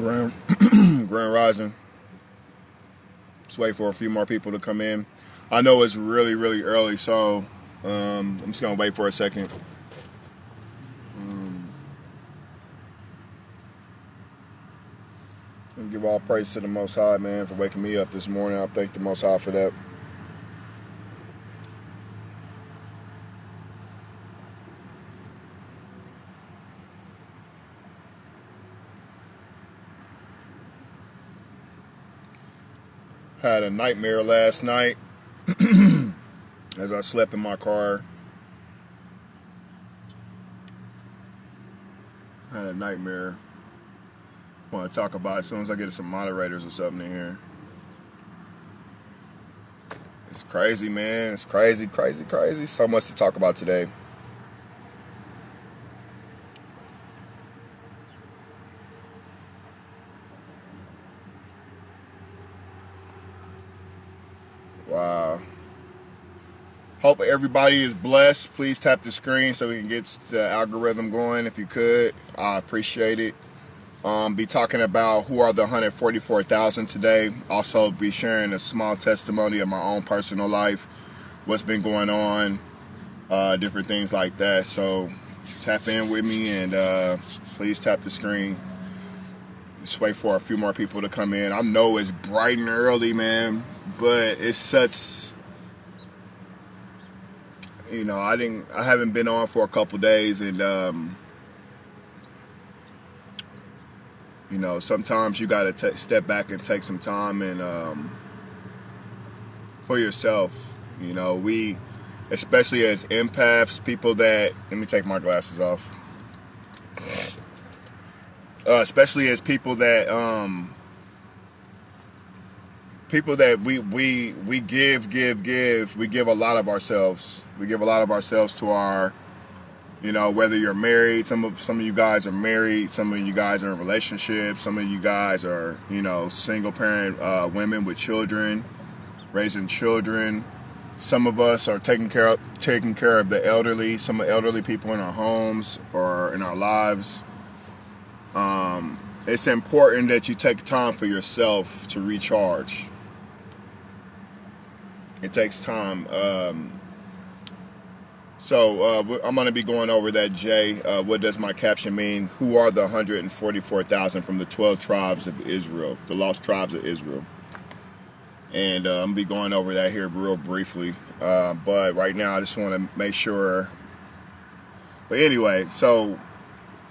Grand, Grand Rising. Just wait for a few more people to come in. I know it's really, really early, so I'm just gonna wait for a second. And give all praise to the Most High, man, for waking me up this morning. I thank the Most High for that. Had a nightmare last night as I slept in my car. Had a nightmare. Want to talk about it as soon as I get some moderators or something in here. It's crazy, man. It's crazy, crazy, crazy. So much to talk about today. Wow. Hope everybody is blessed. Please tap the screen so we can get the algorithm going if you could. I appreciate it. Be talking about who are the 144,000 today. Also be sharing a small testimony of my own personal life, what's been going on, different things like that. So tap in with me and please tap the screen. Just wait for a few more people to come in. I know it's bright and early, man, but it's such, I haven't been on for a couple days, and sometimes you got to step back and take some time and for yourself. We, especially as empaths, people that, let me take my glasses off. Especially as people that we give a lot of ourselves. We give a lot of ourselves to our, whether you're married, some of you guys are married, some of you guys are in relationships, some of you guys are, single parent women with children, raising children. Some of us are taking care of the elderly, some elderly people in our homes or in our lives. It's important that you take time for yourself to recharge. It takes time. So I'm going to be going over that, Jay. What does my caption mean? Who are the 144,000 from the 12 tribes of Israel, the lost tribes of Israel? And I'm going to be going over that here real briefly. But right now, I just want to make sure. But anyway, so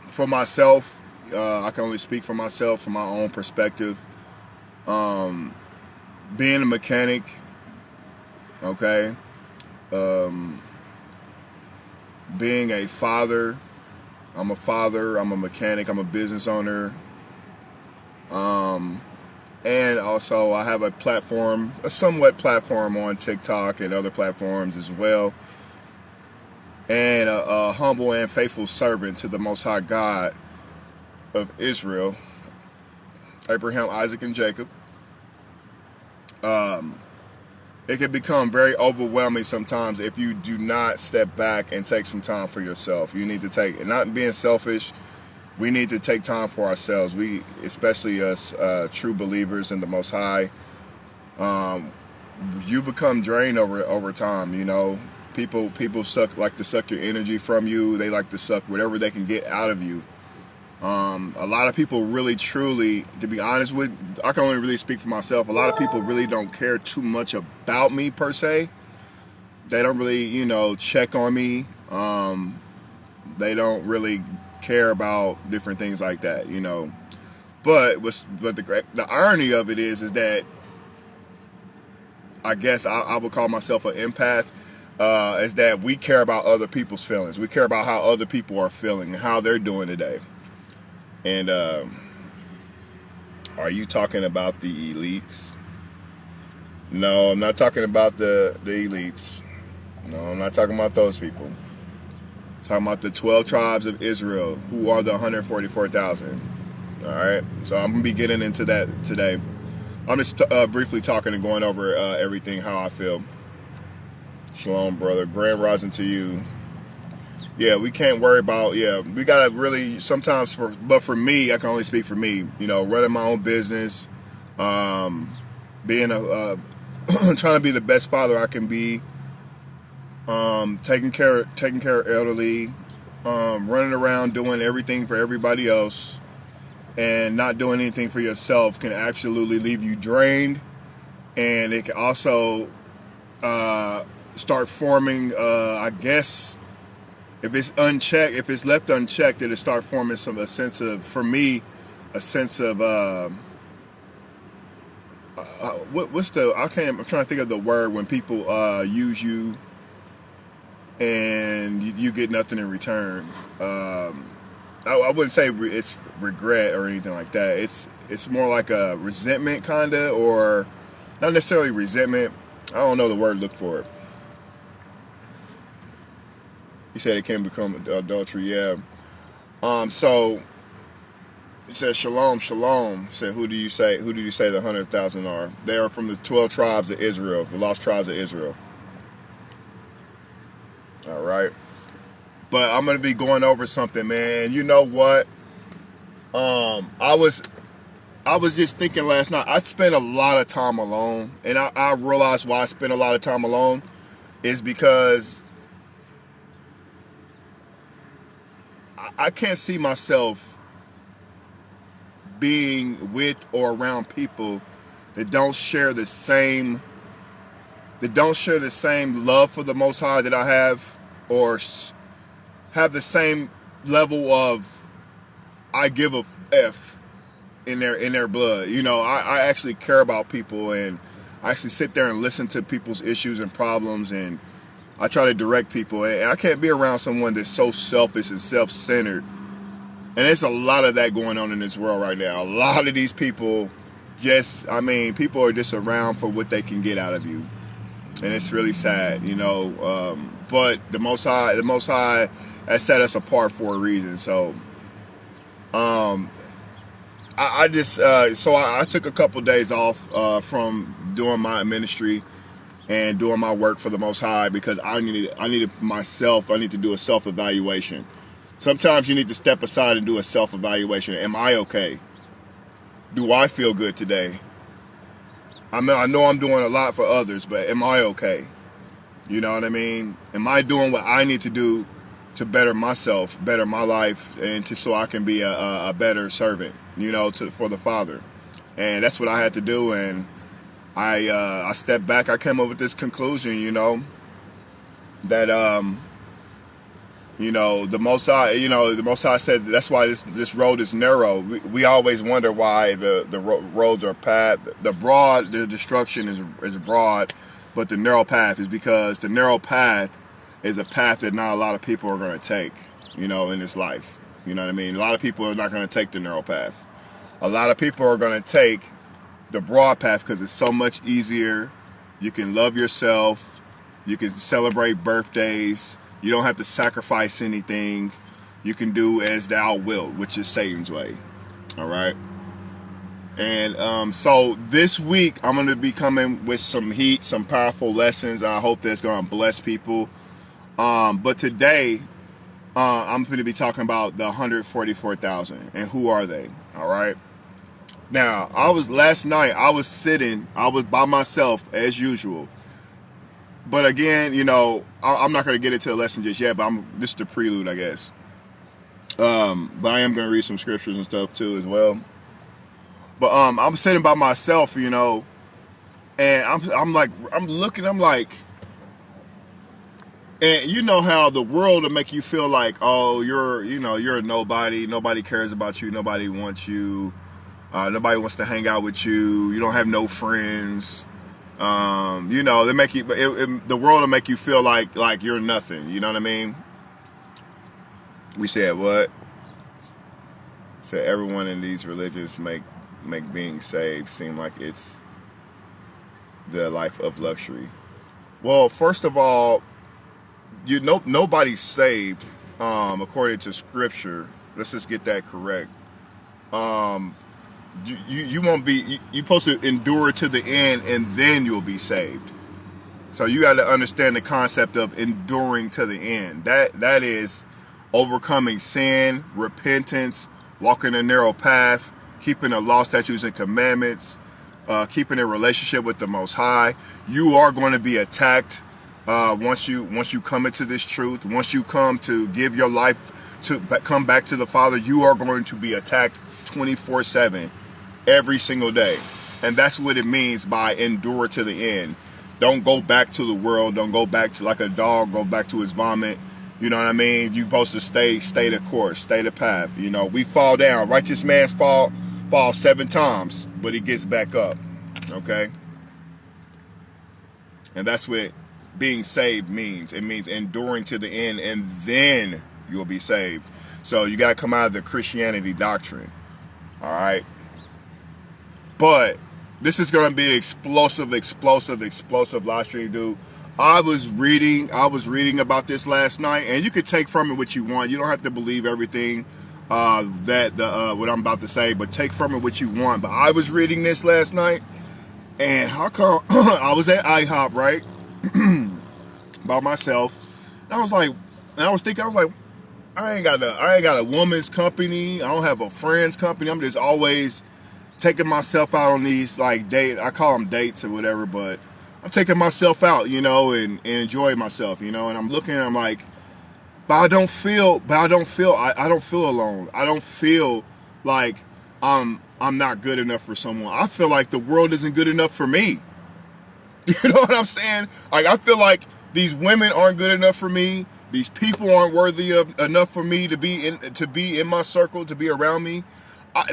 for myself, I can only speak for myself, from my own perspective. Being a mechanic, okay? Being a father, I'm a mechanic, I'm a business owner. And also I have a somewhat platform on TikTok and other platforms as well. And a humble and faithful servant to the Most High God of Israel, Abraham, Isaac, and Jacob. It can become very overwhelming sometimes if you do not step back and take some time for yourself. You need to take, not being selfish, we need to take time for ourselves. We, especially us true believers in the Most High, you become drained over time. People like to suck your energy from you. They like to suck whatever they can get out of you. A lot of people really, truly, to be honest with, I can only really speak for myself. A lot of people really don't care too much about me per se. They don't really, check on me. They don't really care about different things like that, But the irony of it is that I guess I would call myself an empath. Is that we care about other people's feelings. We care about how other people are feeling and how they're doing today. And are you talking about the elites? No, I'm not talking about the elites. No, I'm not talking about those people. I'm talking about the 12 tribes of Israel, who are the 144,000. All right, so I'm going to be getting into that today. I'm just briefly talking and going over everything, how I feel. Shalom, brother. Grand rising to you. Yeah, we can't worry about, yeah, we gotta really sometimes but for me, I can only speak for me, running my own business, being trying to be the best father I can be, taking care of elderly, running around doing everything for everybody else and not doing anything for yourself can absolutely leave you drained, and it can also start forming, I guess, if it's unchecked, if it's left unchecked, it'll start forming a sense of, for me, a sense of I'm trying to think of the word when people use you and you get nothing in return. I wouldn't say it's regret or anything like that. It's more like a resentment, kinda, or not necessarily resentment. I don't know the word. Look for it. He said it can become adultery. Yeah. So he said, "Shalom, shalom." He said, "Who do you say? Who do you say the 100,000 are? They are from the 12 tribes of Israel, the lost tribes of Israel." All right. But I'm gonna be going over something, man. You know what? I was just thinking last night. I spent a lot of time alone, and I realized why I spent a lot of time alone is because I can't see myself being with or around people that don't share the same love for the Most High that I have, or have the same level of I give a f in their blood. I actually care about people, and I actually sit there and listen to people's issues and problems, and I try to direct people. And I can't be around someone that's so selfish and self-centered. And there's a lot of that going on in this world right now. A lot of these people people are just around for what they can get out of you. And it's really sad, but the Most High has set us apart for a reason. So, I took a couple days off from doing my ministry and doing my work for the Most High, because I need to do a self-evaluation. Sometimes you need to step aside and do a self-evaluation. Am I okay? Do I feel good today? I know I'm doing a lot for others, but am I okay? You know what I mean? Am I doing what I need to do to better myself, better my life, and so I can be a better servant, for the Father? And that's what I had to do. And I stepped back. I came up with this conclusion, that the Most High said that's why this road is narrow. We always wonder why the roads are path. The destruction is broad, but the narrow path is because the narrow path is a path that not a lot of people are going to take, in this life. You know what I mean? A lot of people are not going to take the narrow path. A lot of people are going to take the broad path because it's so much easier. You can love yourself. You can celebrate birthdays. You don't have to sacrifice anything. You can do as thou wilt, which is Satan's way. All right? And so this week, I'm going to be coming with some heat, some powerful lessons. I hope that's going to bless people. But today, I'm going to be talking about the 144,000 and who are they? All right? Now, last night, I was by myself as usual. But again, I'm not going to get into a lesson just yet, but this is the prelude, I guess. But I am going to read some scriptures and stuff too as well. But I'm sitting by myself, and I'm looking, and you know how the world will make you feel like, oh, you're a nobody. Nobody cares about you. Nobody wants you. Nobody wants to hang out with you. You don't have no friends. They make you. The world will make you feel like you're nothing. You know what I mean? We said what? Said everyone in these religions make being saved seem like it's the life of luxury. Well, first of all, nobody's saved according to Scripture. Let's just get that correct. You won't be. You're supposed to endure to the end, and then you'll be saved. So you got to understand the concept of enduring to the end. That is overcoming sin, repentance, walking a narrow path, keeping the law, statutes, and commandments, keeping a relationship with the Most High. You are going to be attacked once you come into this truth. Once you come to give your life to come back to the Father, you are going to be attacked 24/7, every single day. And that's what it means by endure to the end. Don't go back to the world. Don't go back to like a dog, go back to his vomit. You know what I mean? You're supposed to stay the course, stay the path. You know, we fall down. Righteous man's fall 7 times, but he gets back up. Okay? And that's what being saved means. It means enduring to the end, and then you'll be saved. So you got to come out of the Christianity doctrine. All right? But this is going to be explosive live stream, dude. I was reading about this last night, and you could take from it what you want. You don't have to believe everything what I'm about to say, but take from it what you want. But I was reading this last night, and how come I was at IHOP, right, by myself, and I was like, I ain't got a woman's company. I don't have a friend's company. I'm just always taking myself out on these like I call them dates or whatever, but I'm taking myself out, you know, and enjoying myself, you know, and I'm looking and I'm like, but I don't feel alone. I don't feel like I'm not good enough for someone. I feel like the world isn't good enough for me. You know what I'm saying? Like, I feel like these women aren't good enough for me. These people aren't worthy enough for me to be in my circle, to be around me.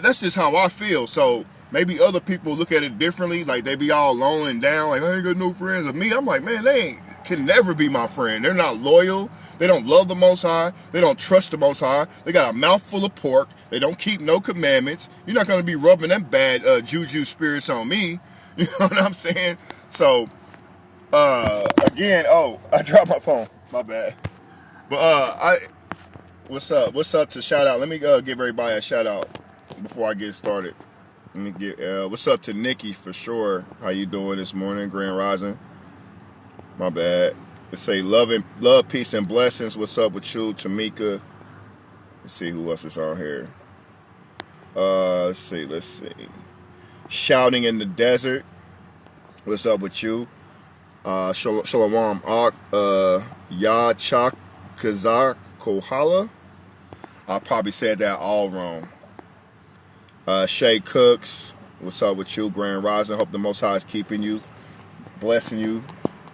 That's just how I feel. So maybe other people look at it differently, like they be all alone and down, like I ain't got no friends. With me, I'm like, man, can never be my friend. They're not loyal. They don't love the Most High. They don't trust the Most High. They got a mouthful of pork. They don't keep no commandments. You're not going to be rubbing them bad juju spirits on me. You know what I'm saying? So, again, I dropped my phone. My bad. But what's up? What's up to shout out? Let me give everybody a shout out before I get started. Let me get what's up to Nikki for sure. How you doing this morning, Grand Rising? My bad. Let's say love, peace, and blessings. What's up with you, Tamika? Let's see who else is on here. Let's see. Shouting in the desert. What's up with you? Shalom Yachak Kazar Kohala. I probably said that all wrong. Shay Cooks, what's up with you? Grand Rising. Hope the Most High is keeping you, blessing you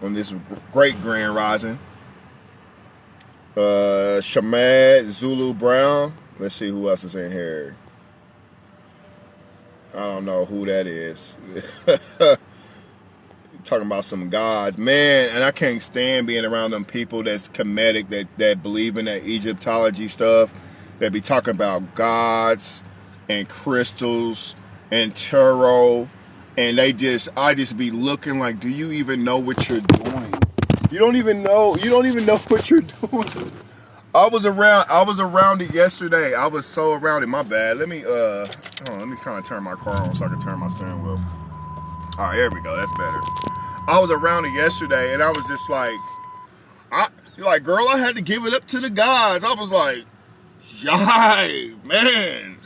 on this great Grand Rising. Shamad Zulu Brown. Let's see who else is in here. I don't know who that is. Talking about some gods, man, and I can't stand being around them people that's Kemetic, that believe in that Egyptology stuff, that be talking about gods and crystals and tarot, and I just be looking like, do you even know what you're doing? You don't even know what you're doing. I was around it yesterday. I was so around it. My bad. Let me kind of turn my car on so I can turn my steering wheel. All right, here we go. That's better. I was around it yesterday, and I was just like, you're like, girl, I had to give it up to the gods. I was like, yay, man.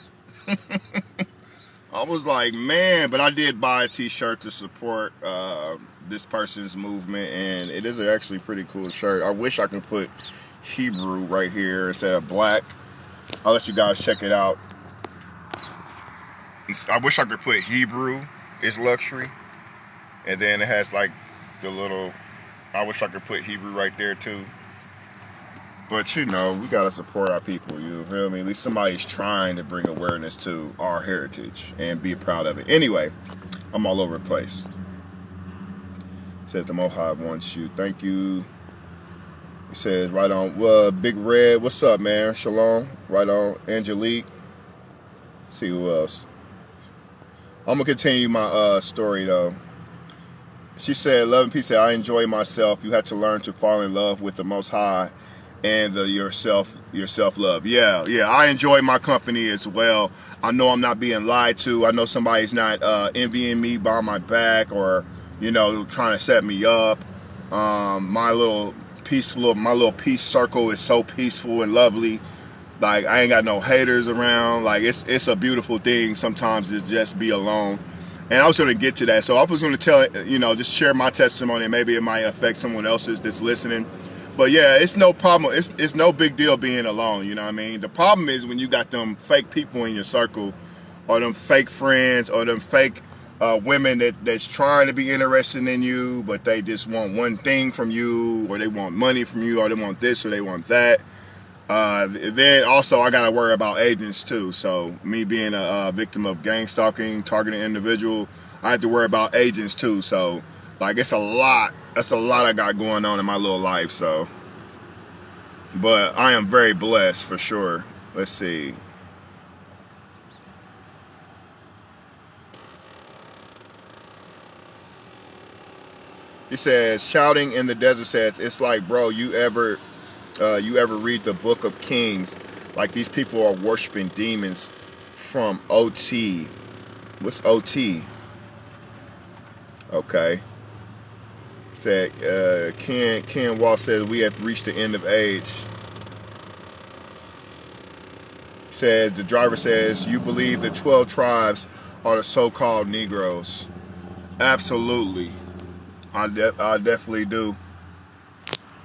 I was like, man, but I did buy a t-shirt to support this person's movement, and it is actually a pretty cool shirt. I wish I could put Hebrew right here instead of black. I'll let you guys check it out. I wish I could put Hebrew is luxury. And then it has like the little, I wish I could put Hebrew right there too. But you know, we gotta support our people, you feel me? At least somebody's trying to bring awareness to our heritage and be proud of it. Anyway, I'm all over the place. Says the Most High wants you. Thank you. It says right on. Big Red, what's up, man? Shalom. Right on. Angelique. See who else. I'm gonna continue my story though. She said, love and peace. I enjoy myself. You have to learn to fall in love with the Most High and your self-love. Yeah, I enjoy my company as well. I know I'm not being lied to. I know somebody's not envying me behind my back or, you know, trying to set me up. My little peaceful. My little peace circle is so peaceful and lovely. Like I ain't got no haters around. Like it's a beautiful thing sometimes to just be alone. And I was going to get to that. So I was going to tell, just share my testimony, and maybe it might affect someone else's that's listening. But yeah, it's no problem. It's no big deal being alone. You know what I mean? The problem is when you got them fake people in your circle, or them fake friends, or them fake women that's trying to be interested in you, but they just want one thing from you, or they want money from you, or they want this, or they want that. Then also I gotta worry about agents too. So me being a victim of gang stalking, targeting individual, I have to worry about agents too. So like it's a lot. That's a lot I got going on in my little life. So, but I am very blessed for sure. Let's see. He says, shouting in the desert says, it's like, bro, you ever read the Book of Kings? Like these people are worshiping demons from OT. What's OT? Okay. Said Ken Wall says we have reached the end of age. Said the driver says you believe the 12 tribes are the so-called Negroes. Absolutely, I definitely do.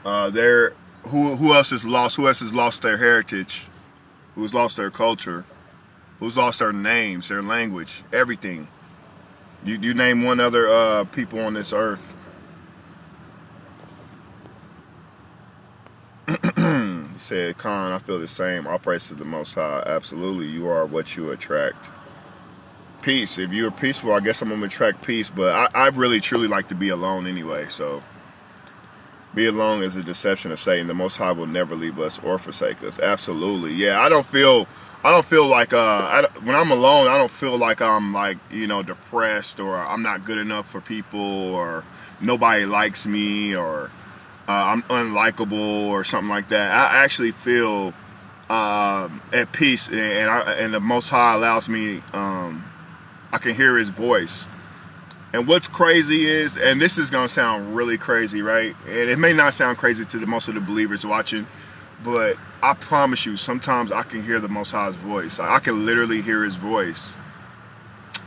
They're who else is lost? Who else has lost their heritage? Who's lost their culture? Who's lost their names, their language, everything? You name one other people on this earth. He said, Khan, I feel the same. All praise to the Most High. Absolutely, you are what you attract. Peace. If you're peaceful, I guess I'm gonna attract peace. But I really truly like to be alone anyway. So be alone is a deception of Satan. The Most High will never leave us or forsake us. Absolutely. Yeah, I don't feel like when I'm alone, I don't feel like I'm like, depressed, or I'm not good enough for people, or nobody likes me, or I'm unlikable or something like that. I actually feel at peace, and the Most High allows me. I can hear His voice. And what's crazy is, and this is gonna sound really crazy, right? And it may not sound crazy to most of the believers watching, but I promise you, sometimes I can hear the Most High's voice. I can literally hear His voice,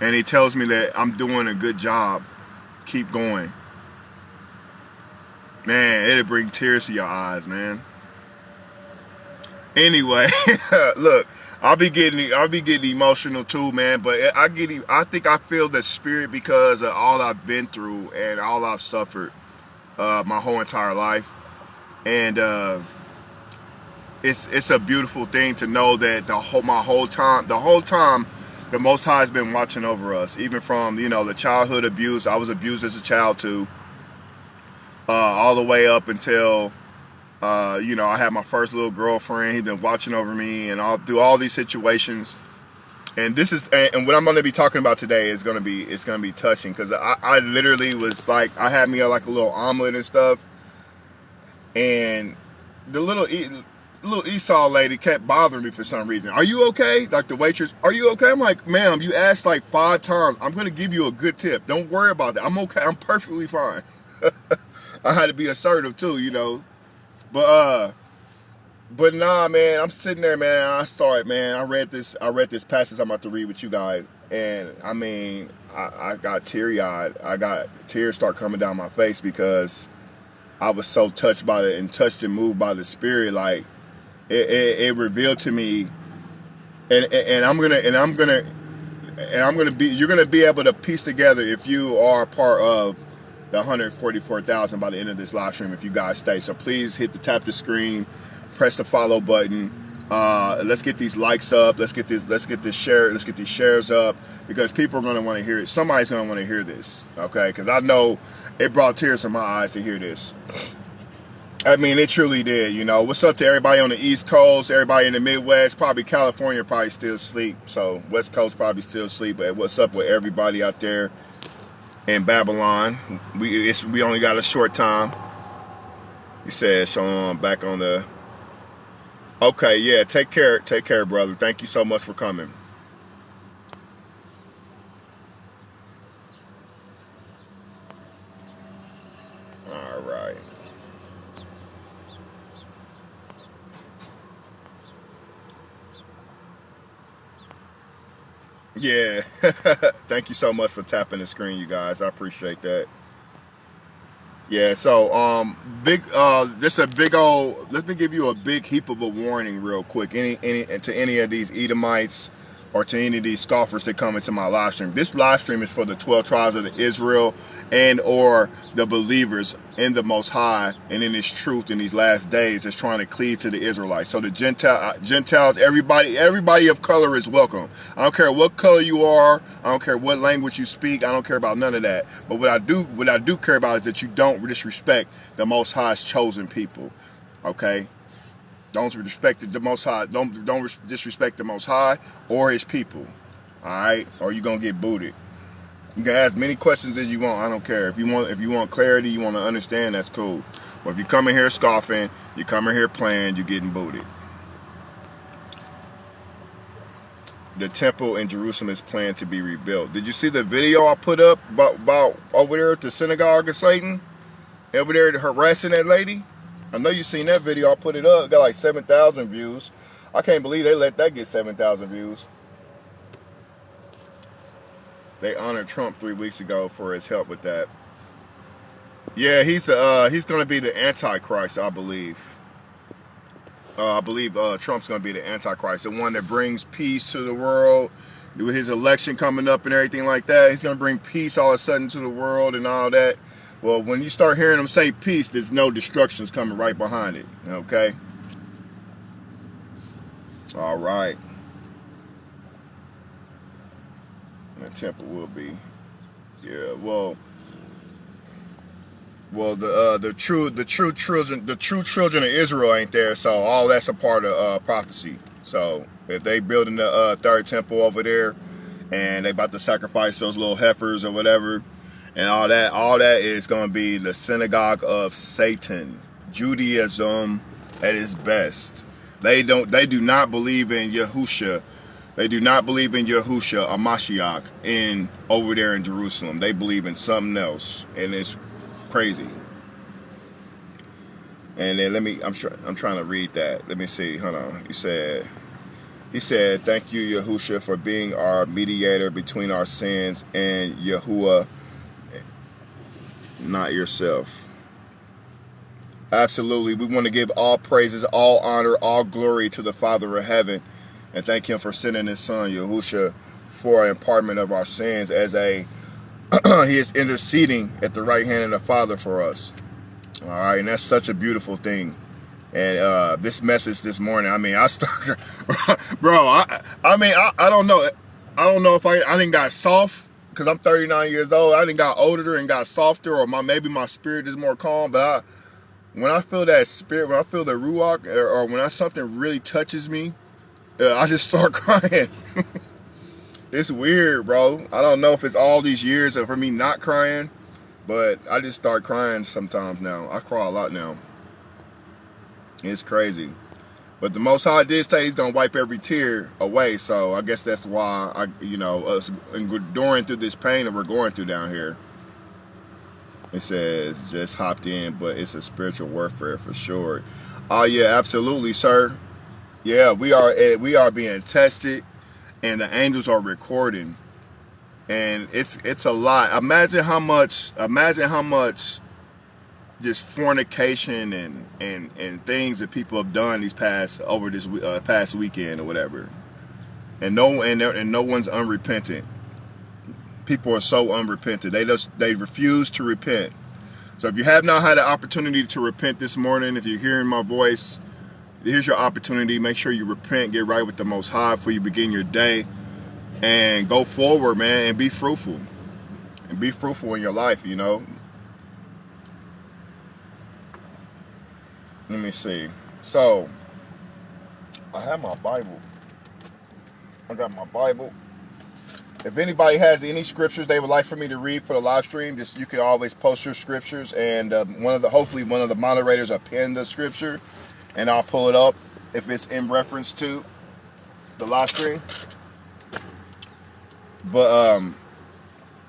and He tells me that I'm doing a good job. Keep going. Man, it'll bring tears to your eyes, man. Anyway, look, I'll be getting emotional too, man. But I think I feel the spirit because of all I've been through and all I've suffered my whole entire life, and it's a beautiful thing to know that the whole time, the Most High has been watching over us, even from the childhood abuse. I was abused as a child too. All the way up until, I had my first little girlfriend. He's been watching over me and all through all these situations. And and what I'm going to be talking about today is going to be touching, because I literally was like, I had me like a little omelet and stuff, and the little Esau lady kept bothering me for some reason. Are you okay? Like the waitress, are you okay? I'm like, ma'am, you asked like 5 times. I'm going to give you a good tip. Don't worry about that. I'm okay. I'm perfectly fine. I had to be assertive too, but nah, man, I'm sitting there, man. I read this passage I'm about to read with you guys, and I mean, I got teary-eyed. I got tears start coming down my face because I was so touched by it, and touched and moved by the Spirit. Like it revealed to me, and I'm gonna be, you're gonna be able to piece together, if you are part of the 144,000 by the end of this live stream, if you guys stay. So please tap the screen, press the follow button. Let's get these likes up. Let's get these shares up, because people are going to want to hear it. Somebody's going to want to hear this, okay? Because I know it brought tears to my eyes to hear this. I mean, it truly did. What's up to everybody on the East Coast, everybody in the Midwest? Probably California probably still asleep, so West Coast probably still asleep. But what's up with everybody out there in Babylon? We only got a short time. He says, Shalom, back on the... Okay, yeah, take care, brother. Thank you so much for coming. All right. Yeah. Thank you so much for tapping the screen, you guys. I appreciate that. Yeah, so this a big old, let me give you a big heap of a warning real quick. Any to any of these Edomites or to any of these scoffers that come into my live stream. This live stream is for the 12 tribes of Israel and or the believers in the Most High and in His truth in these last days that's trying to cleave to the Israelites. So the Gentiles, everybody of color is welcome. I don't care what color you are. I don't care what language you speak. I don't care about none of that. But what I do care about is that you don't disrespect the Most High's chosen people. Okay. Don't disrespect the Most High. Don't disrespect the Most High or His people. All right, or you're gonna get booted. You can ask many questions as you want. I don't care. If you want clarity, you want to understand, that's cool. But if you come in here scoffing, you come in here playing, you're getting booted. The temple in Jerusalem is planned to be rebuilt. Did you see the video I put up about over there at the synagogue of Satan? Over there harassing that lady? I know you seen that video. I put it up. It got like 7,000 views. I can't believe they let that get 7,000 views. They honored Trump 3 weeks ago for his help with that. Yeah, he's going to be the Antichrist, I believe. I believe Trump's going to be the Antichrist, the one that brings peace to the world. With his election coming up and everything like that, he's going to bring peace all of a sudden to the world and all that. Well, when you start hearing them say peace, there's no destructions coming right behind it, okay? All right. The temple will be, yeah. Well, the true children of Israel ain't there, so all that's a part of prophecy. So if they building the third temple over there, and they about to sacrifice those little heifers or whatever. And all that is going to be the synagogue of Satan, Judaism at its best. They do not believe in Yahusha. They do not believe in Yahusha, a Mashiach, over there in Jerusalem. They believe in something else, and it's crazy. And then I'm trying to read that. Let me see. Hold on. He said, "Thank you, Yahusha, for being our mediator between our sins and Yahuwah, not yourself." Absolutely. We want to give all praises, all honor, all glory to the Father of heaven and thank Him for sending His Son, Yahusha, for an impartment of our sins He is interceding at the right hand of the Father for us. All right. And that's such a beautiful thing. And this message this morning, I mean, I started, bro, I don't know. I don't know if I didn't got soft because I'm 39 years old. I didn't got older and got softer, or maybe my spirit is more calm. But when I feel that spirit, when I feel the ruach, or when something really touches me, I just start crying. It's weird, bro. I don't know if it's all these years of me not crying, but I just start crying sometimes now. I cry a lot now. It's crazy. But the Most High did say He's going to wipe every tear away. So I guess that's why, us enduring through this pain that we're going through down here. It says, just hopped in, but it's a spiritual warfare for sure. Oh, yeah, absolutely, sir. Yeah, we are being tested, and the angels are recording. And it's a lot. Imagine how much just fornication and things that people have done this past weekend or whatever, and no one's unrepentant. People are so unrepentant. They refuse to repent. So if you have not had the opportunity to repent this morning, if you're hearing my voice, here's your opportunity. Make sure you repent, get right with the Most High before you begin your day, and go forward, man, and be fruitful. And be fruitful in your life, Let me see. So, I have my Bible. I got my Bible. If anybody has any scriptures they would like for me to read for the live stream, you can always post your scriptures, and hopefully one of the moderators will pin the scripture, and I'll pull it up if it's in reference to the live stream. But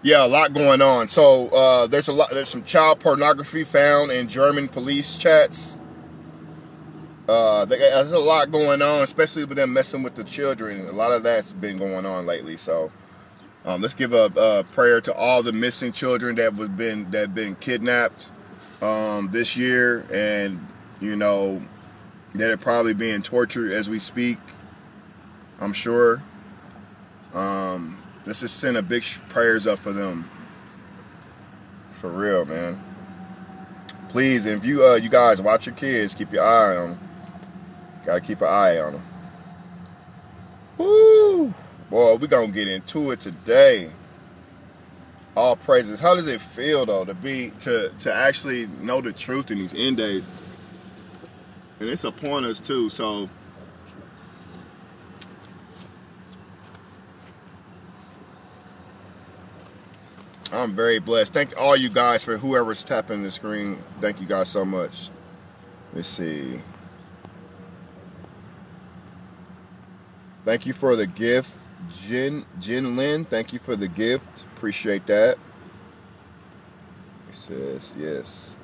yeah, a lot going on. So there's some child pornography found in German police chats. There's a lot going on, especially with them messing with the children. A lot of that's been going on lately. So let's give a prayer to all the missing children that been kidnapped this year, and you know that are probably being tortured as we speak. I'm sure. Let's just send a big prayers up for them. For real, man. Please, if you guys watch your kids, keep your eye on them. Gotta keep an eye on them. Woo! Boy, we gonna get into it today. All praises. How does it feel though to actually know the truth in these end days? And it's upon us too. So I'm very blessed. Thank all you guys for whoever's tapping the screen. Thank you guys so much. Let's see. Thank you for the gift, Jin Lin. Thank you for the gift. Appreciate that. It says yes.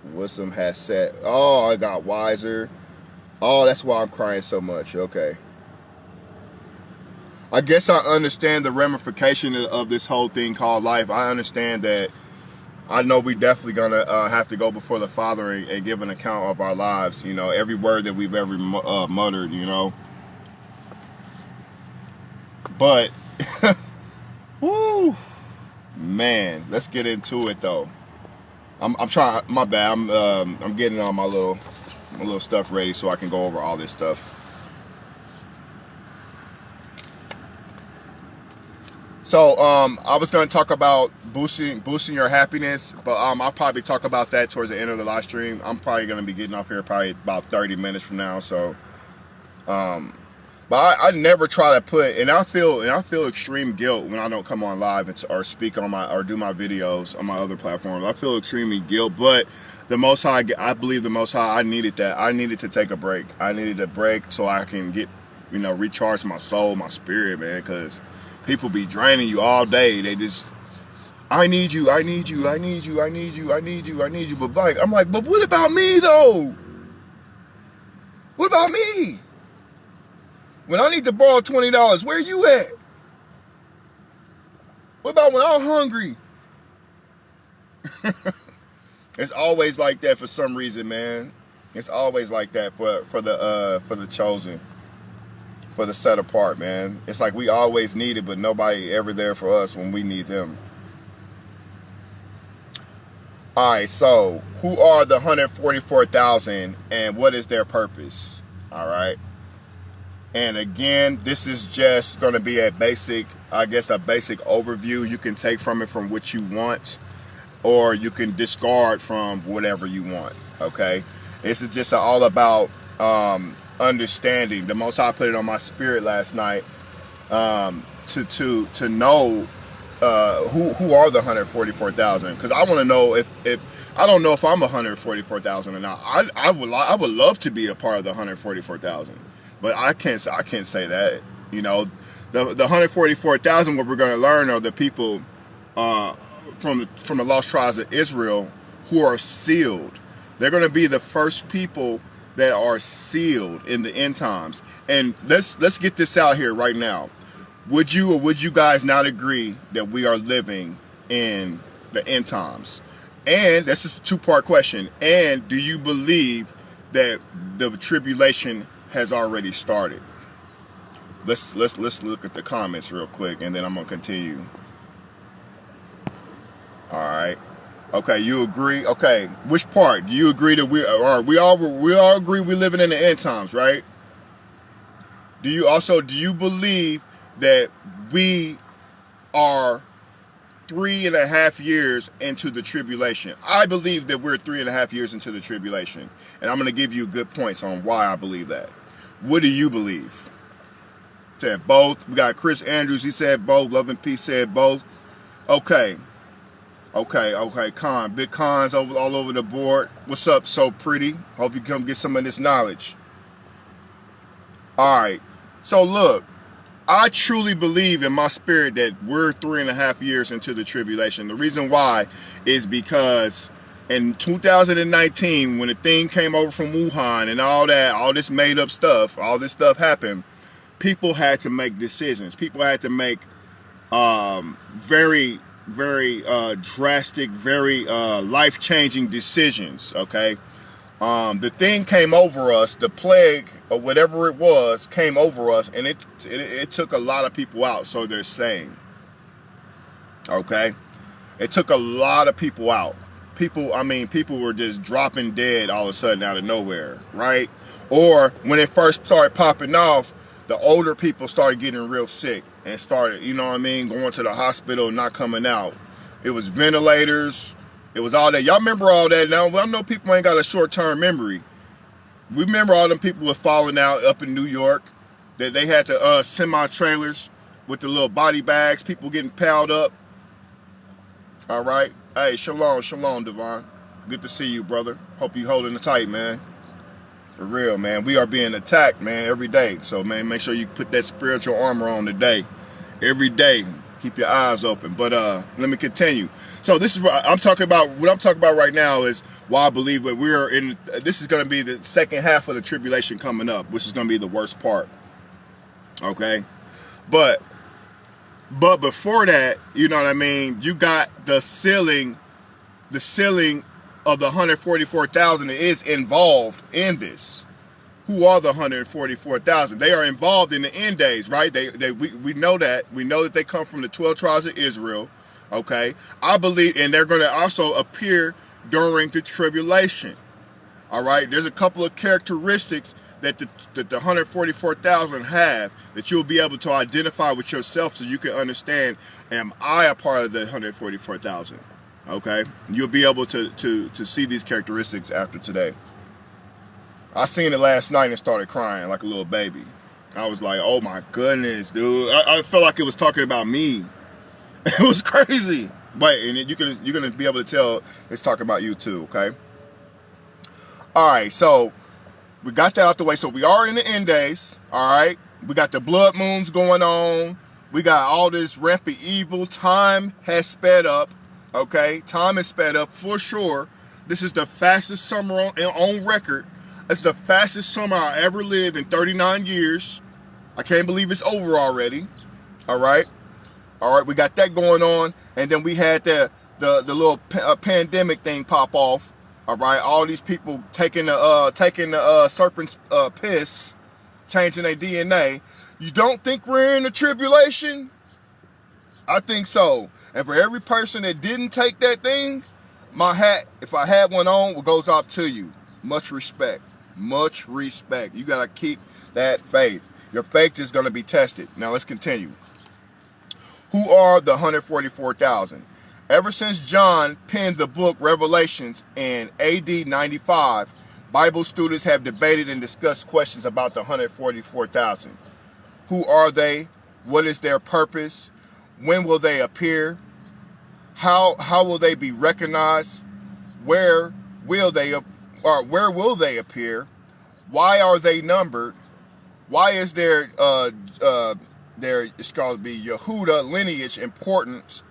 Wisdom has set. Oh, I got wiser. Oh, that's why I'm crying so much. Okay. I guess I understand the ramification of this whole thing called life. I understand that. I know we definitely gonna have to go before the Father and give an account of our lives. You know, every word that we've ever muttered. You know, but woo, man, let's get into it though. I'm trying. My bad. I'm getting all my little stuff ready so I can go over all this stuff. So I was going to talk about boosting your happiness, but I'll probably talk about that towards the end of the live stream. I'm probably going to be getting off here probably about 30 minutes from now. So, but I never try to put, and I feel extreme guilt when I don't come on live or speak on or do my videos on my other platforms. I feel extremely guilt, but the Most High, I believe the Most High, I needed that. I needed to take a break. I needed a break so I can get, recharge my soul, my spirit, man, because people be draining you all day. They just, I need you, I need you, I need you, I need you, I need you, I need you. But I'm like, but what about me though? What about me? When I need to borrow $20, where you at? What about when I'm hungry? It's always like that for some reason, man. It's always like that for the chosen. For the set apart, man. It's like we always need it, but nobody ever there for us when we need them. All right, so who are the 144,000 and what is their purpose? All right. And again, this is just going to be a basic overview. You can take from it from what you want, or you can discard from whatever you want. Okay. This is just all about understanding. The Most High put it on my spirit last night to know who are the 144,000, because I want to know if I don't know if I'm 144,000 or not. I would love to be a part of the 144,000, but I can't say that. The 144,000, what we're going to learn are the people from the lost tribes of Israel who are sealed. They're going to be the first people that are sealed in the end times. And let's get this out here right now. Would you or would you guys not agree that we are living in the end times? And that's just a two-part question. And do you believe that the tribulation has already started? Let's look at the comments real quick, and then I'm gonna continue. All right. Okay, you agree? Okay, which part? Do you agree that we all agree we're living in the end times, right? Do you believe that we are 3.5 years into the tribulation? I believe that we're 3.5 years into the tribulation, and I'm going to give you good points on why I believe that. What do you believe? Said both. We got Chris Andrews. He said both. Love and Peace said both. Okay. Big cons all over the board. What's up, So Pretty? Hope you come get some of this knowledge. All right. So look, I truly believe in my spirit that we're 3.5 years into the tribulation. The reason why is because In 2019, when the thing came over from Wuhan and all that, all this made up stuff, all this stuff happened, people had to make decisions. People had to make very, very drastic, very life-changing decisions, okay? The thing came over us, the plague or whatever it was came over us, and it took a lot of people out, so they're saying, okay? It took a lot of people out. People were just dropping dead all of a sudden out of nowhere, right? Or when it first started popping off, the older people started getting real sick and started, going to the hospital and not coming out. It was ventilators. It was all that. Y'all remember all that? Now, I know people ain't got a short-term memory. We remember all them people were falling out up in New York, that they had the semi-trailers with the little body bags, people getting piled up. All right. Hey, shalom, Devon. Good to see you, brother. Hope you holding it tight, man. For real, man. We are being attacked, man, every day. So, man, make sure you put that spiritual armor on today. Every day. Keep your eyes open. But let me continue. So this is what I'm talking about. What I'm talking about right now is why I believe that we're in. This is going to be the second half of the tribulation coming up, which is going to be the worst part. Okay? But before that, you know what I mean, you got the sealing of the 144,000 is involved in this. Who are the 144,000? They are involved in the end days, right? We know that. We know that they come from the 12 tribes of Israel, okay? I believe, and they're going to also appear during the tribulation, all right? There's a couple of characteristics that the 144,000 have that you'll be able to identify with yourself so you can understand, am I a part of the 144,000? Okay? You'll be able to see these characteristics after today. I seen it last night and started crying like a little baby. I was like, oh my goodness, dude. I felt like it was talking about me. It was crazy. But and you're gonna be able to tell it's talking about you too, okay? Alright, so we got that out the way. So we are in the end days, all right? We got the blood moons going on. We got all this rampant evil. Time has sped up, okay? Time has sped up for sure. This is the fastest summer on record. It's the fastest summer I ever lived in 39 years. I can't believe it's over already, all right? All right, we got that going on. And then we had the little pandemic thing pop off. All right, all these people taking the serpent's piss, changing their DNA. You don't think we're in the tribulation? I think so. And for every person that didn't take that thing, my hat, if I had one on, goes off to you. Much respect. Much respect. You got to keep that faith. Your faith is going to be tested. Now let's continue. Who are the 144,000? Ever since John penned the book Revelations in AD 95, Bible students have debated and discussed questions about the 144,000. Who are they? What is their purpose? When will they appear? How will they be recognized? Where will they appear? Why are they numbered? Why is their it's called to be Yehuda lineage importance,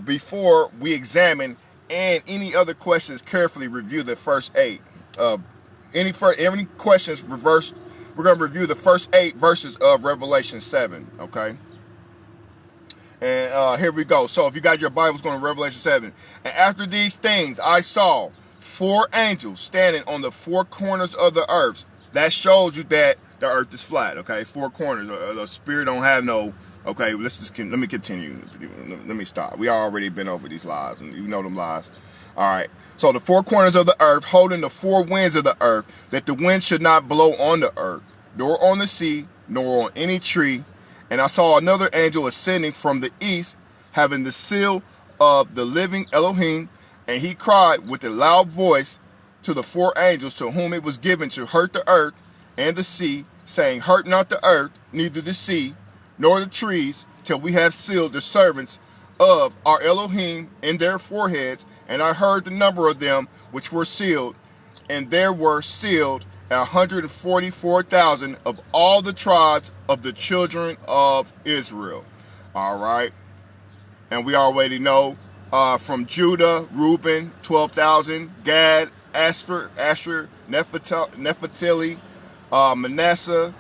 before we examine and any other questions carefully review the first 8. Any questions reversed, we're going to review the first 8 verses of Revelation 7, okay? And here we go. So if you got your Bibles, going to Revelation 7. And after these things I saw 4 angels standing on the 4 corners of the earth. That shows you that the earth is flat, okay? 4 corners. The spirit don't have no, okay, let me continue. Let me stop. We already been over these lies, and you know them lies. All right. So the 4 corners of the earth, holding the 4 winds of the earth, that the wind should not blow on the earth, nor on the sea, nor on any tree. And I saw another angel ascending from the east, having the seal of the living Elohim, and he cried with a loud voice to the 4 angels to whom it was given to hurt the earth and the sea, saying, hurt not the earth, neither the sea, nor the trees, till we have sealed the servants of our Elohim in their foreheads. And I heard the number of them which were sealed, and there were sealed 144,000 of all the tribes of the children of Israel. All right. And we already know From Judah, Reuben, 12,000. Gad, Asher, Nephtali, Manasseh,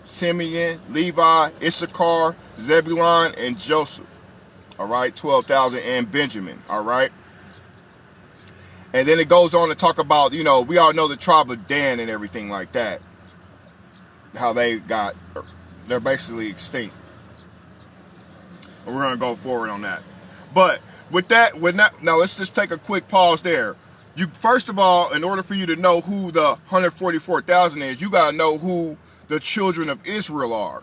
Simeon, Levi, Issachar, Zebulun, and Joseph. All right, 12,000, and Benjamin. All right. And then it goes on to talk about, we all know the tribe of Dan and everything like that. How they're basically extinct. And we're going to go forward on that. But now let's just take a quick pause there. First of all, in order for you to know who the 144,000 is, you got to know who the children of Israel are.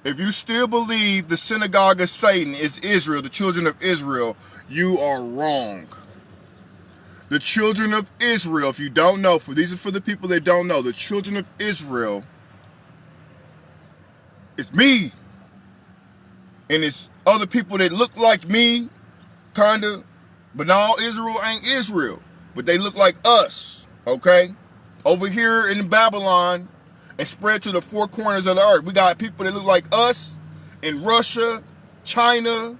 If you still believe the synagogue of Satan is Israel, the children of Israel, you are wrong. The children of Israel, if you don't know, these are for the people that don't know, the children of Israel, it's me. And it's other people that look like me, kind of, but not all Israel ain't Israel. But they look like us, okay? Over here in Babylon and spread to the four corners of the earth, we got people that look like us in Russia, China,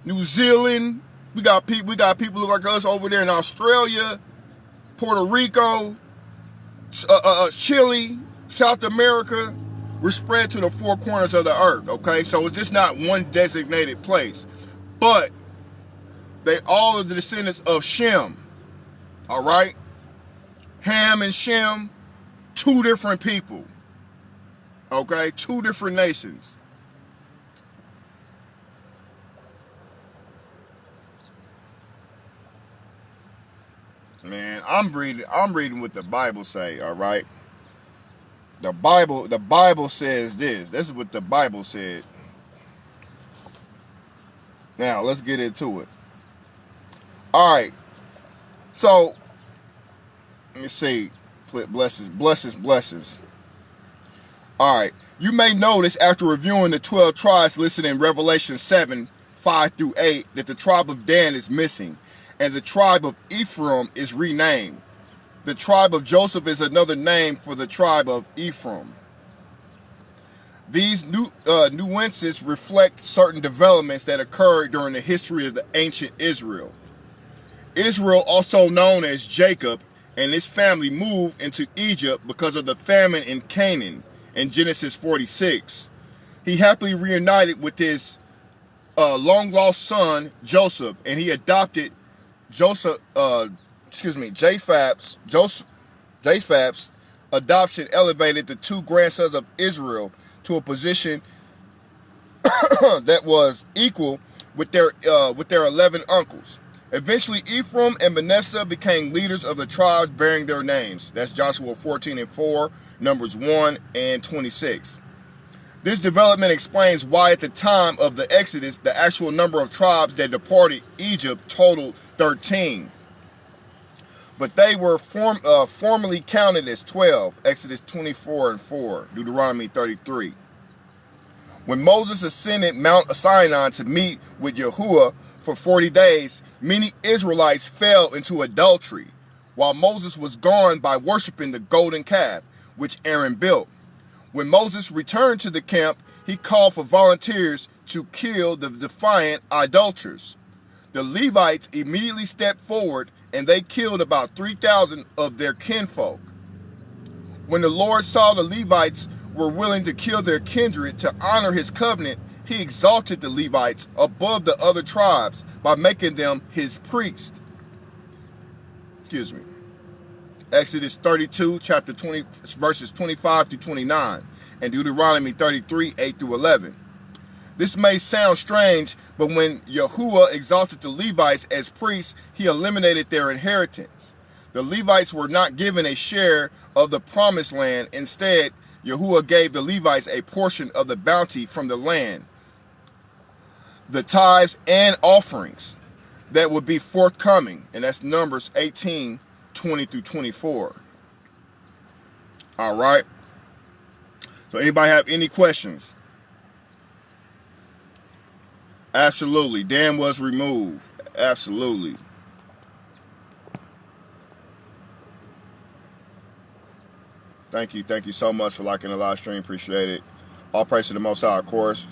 New Zealand. We got people look like us over there in Australia, Puerto Rico, Chile, South America. We're spread to the four corners of the earth, okay? So it's just not one designated place. But they all are the descendants of Shem, all right? Ham and Shem, two different people, okay? Two different nations. Man, I'm reading what the Bible say, all right? The Bible says this. This is what the Bible said. Now, let's get into it. All right. So, let me see. Blessings. All right. You may notice after reviewing the 12 tribes listed in Revelation 7, 5 through 8, that the tribe of Dan is missing, and the tribe of Ephraim is renamed. The tribe of Joseph is another name for the tribe of Ephraim. These nuances reflect certain developments that occurred during the history of the ancient Israel. Israel, also known as Jacob, and his family moved into Egypt because of the famine in Canaan in Genesis 46. He happily reunited with his long-lost son, Joseph, and he adopted Japheth's adoption elevated the two grandsons of Israel to a position that was equal with their 11 uncles. Eventually, Ephraim and Manasseh became leaders of the tribes bearing their names. That's Joshua 14:4, Numbers 1 and 26. This development explains why at the time of the Exodus, the actual number of tribes that departed Egypt totaled 13. But they were formally counted as 12, Exodus 24:4, Deuteronomy 33. When Moses ascended Mount Sinai to meet with Yahuwah for 40 days, many Israelites fell into adultery while Moses was gone by worshiping the golden calf, which Aaron built. When Moses returned to the camp, he called for volunteers to kill the defiant idolaters. The Levites immediately stepped forward and they killed about 3,000 of their kinfolk. When the Lord saw the Levites were willing to kill their kindred to honor his covenant, he exalted the Levites above the other tribes by making them his priests. Exodus 32, chapter 20, verses 25 through 29, and Deuteronomy 33, 8 through 11. This may sound strange, but when Yahuwah exalted the Levites as priests, he eliminated their inheritance. The Levites were not given a share of the promised land. Instead, Yahuwah gave the Levites a portion of the bounty from the land, the tithes and offerings that would be forthcoming. And that's Numbers 18, 20 through 24. All right. So anybody have any questions? Absolutely. Dan was removed. Absolutely. Thank you. Thank you so much for liking the live stream. Appreciate it. All praise to the Most High, of course.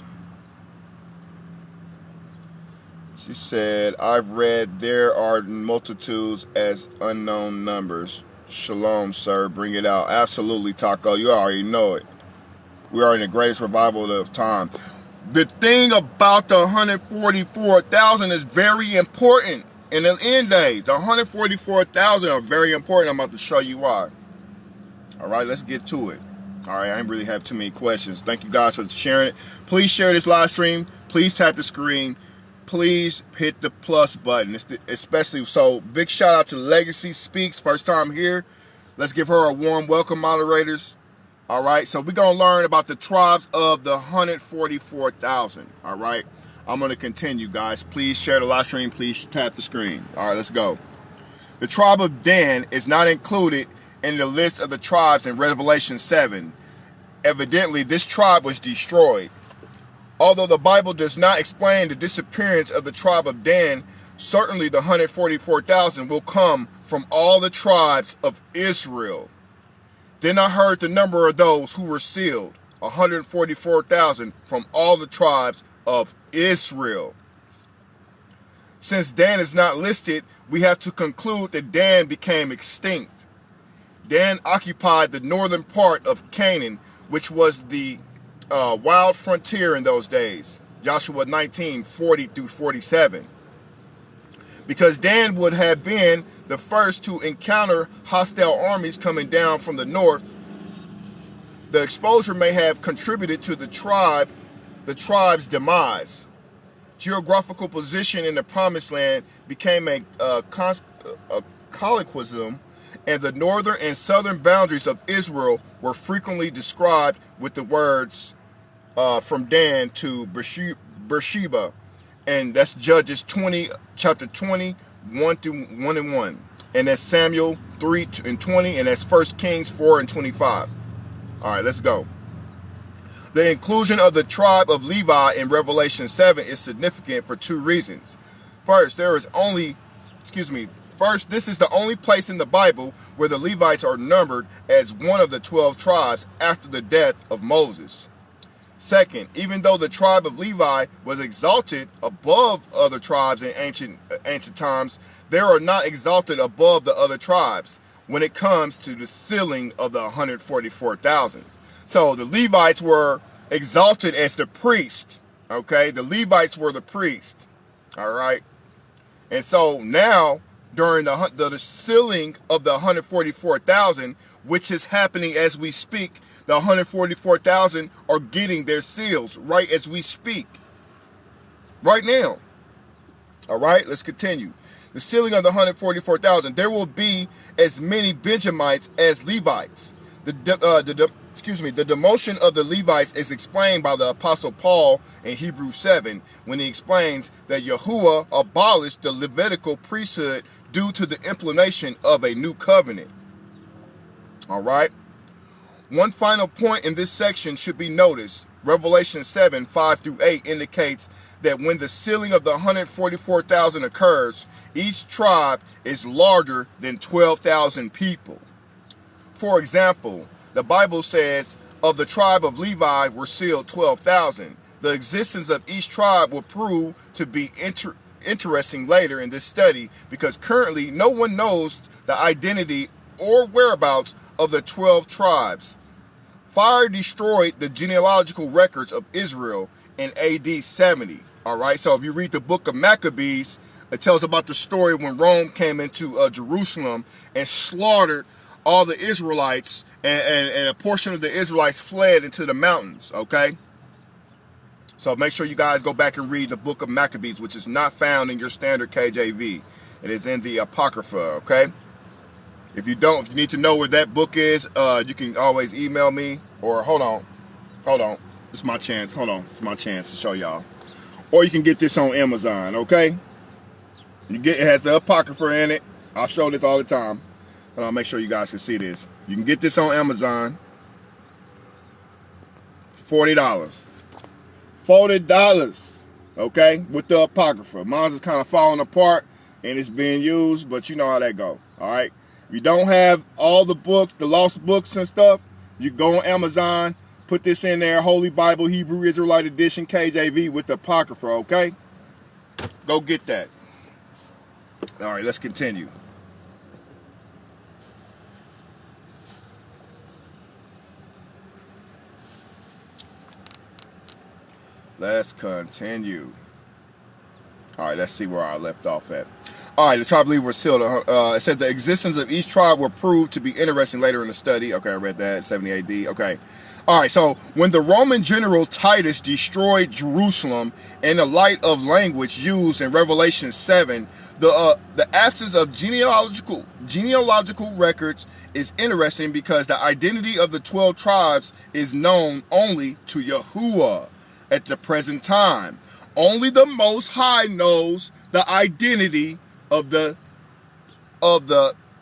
She said, I've read there are multitudes as unknown numbers. Shalom, sir. Bring it out. Absolutely, Taco. You already know it. We are in the greatest revival of time. The thing about the 144,000 is very important in the end days. The 144,000 are very important. I'm about to show you why. All right, let's get to it. All right, I didn't really have too many questions. Thank you guys for sharing it. Please share this live stream. Please tap the screen. Please hit the plus button, especially. So big shout out to Legacy Speaks, first time here. Let's give her a warm welcome, moderators. All right, so we're going to learn about the tribes of the 144,000. All right, I'm going to continue, guys. Please share the live stream. Please tap the screen. All right, let's go. The tribe of Dan is not included in the list of the tribes in Revelation 7. Evidently, this tribe was destroyed. Although the Bible does not explain the disappearance of the tribe of Dan, certainly the 144,000 will come from all the tribes of Israel. Then I heard the number of those who were sealed, 144,000 from all the tribes of Israel. Since Dan is not listed, we have to conclude that Dan became extinct. Dan occupied the northern part of Canaan, which was the wild frontier in those days. Joshua 19, 40 through 47. Because Dan would have been the first to encounter hostile armies coming down from the north, the exposure may have contributed to the tribe's demise. Geographical position in the Promised Land became a colloquialism, and the northern and southern boundaries of Israel were frequently described with the words from Dan to Beersheba, and that's Judges 20, chapter 20, 1 through 1 and 1, and that's Samuel 3 and 20, and that's 1 Kings 4 and 25. All right, let's go. The inclusion of the tribe of Levi in Revelation 7 is significant for two reasons. First, this is the only place in the Bible where the Levites are numbered as one of the 12 tribes after the death of Moses. Second, even though the tribe of Levi was exalted above other tribes in ancient times, they are not exalted above the other tribes when it comes to the sealing of the 144,000. So the Levites were exalted as the priest. Okay, the Levites were the priest. All right, and so now during the sealing of the 144,000, which is happening as we speak, the 144,000 are getting their seals right as we speak, right now. All right, let's continue. The sealing of the 144,000. There will be as many Benjamites as Levites. The demotion of the Levites is explained by the Apostle Paul in Hebrews 7 when he explains that Yahuwah abolished the Levitical priesthood due to the implementation of a new covenant. All right. One final point in this section should be noticed. Revelation 7, 5 through 8 indicates that when the sealing of the 144,000 occurs, each tribe is larger than 12,000 people. For example, the Bible says, of the tribe of Levi were sealed 12,000. The existence of each tribe will prove to be interesting later in this study, because currently no one knows the identity or whereabouts of the 12 tribes. Fire destroyed the genealogical records of Israel in AD 70. All right, so if you read the book of Maccabees, it tells about the story when Rome came into Jerusalem and slaughtered all the Israelites, and a portion of the Israelites fled into the mountains. Okay, so make sure you guys go back and read the book of Maccabees, which is not found in your standard KJV. It is in the Apocrypha. Okay. If you need to know where that book is, you can always email me, or hold on. It's my chance. It's my chance to show y'all. Or you can get this on Amazon, okay? It has the Apocrypha in it. I'll show this all the time, but I'll make sure you guys can see this. You can get this on Amazon. $40. $40, okay, with the Apocrypha. Mine's is kind of falling apart, and it's being used, but you know how that go, all right? If you don't have all the books, the lost books and stuff, you go on Amazon, put this in there, Holy Bible, Hebrew Israelite Edition, KJV with the Apocrypha, okay? Go get that. All right, let's continue. Let's continue. All right, let's see where I left off at. All right, the tribe leaders were sealed. It said the existence of each tribe will prove to be interesting later in the study. Okay, I read that, 70 AD. Okay. All right, so when the Roman general Titus destroyed Jerusalem in the light of language used in Revelation 7, the absence of genealogical records is interesting because the identity of the 12 tribes is known only to Yahuwah at the present time. Only the Most High knows the identity of the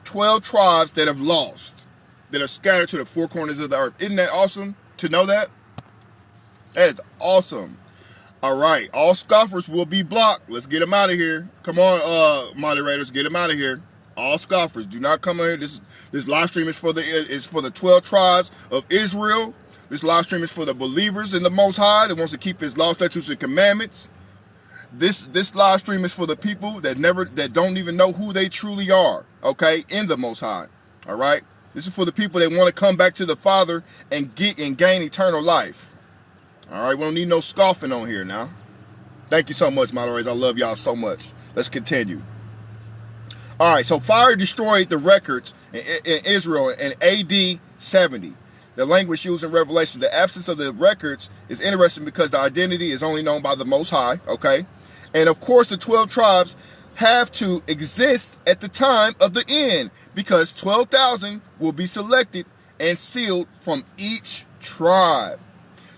12 tribes that have lost, that are scattered to the four corners of the earth. Isn't that awesome to know that? That is awesome. All right, all scoffers will be blocked. Let's get them out of here. Come on, moderators, get them out of here. All scoffers, do not come in here. This live stream is for the 12 tribes of Israel. This live stream is for the believers in the Most High that wants to keep His law, statutes, and commandments. This live stream is for the people that don't even know who they truly are, okay, in the Most High. All right? This is for the people that want to come back to the Father and gain eternal life. All right? We don't need no scoffing on here now. Thank you so much, moderators. I love y'all so much. Let's continue. All right, so fire destroyed the records in Israel in AD 70. The language used in Revelation, the absence of the records is interesting because the identity is only known by the Most High, okay? And of course, the 12 tribes have to exist at the time of the end because 12,000 will be selected and sealed from each tribe.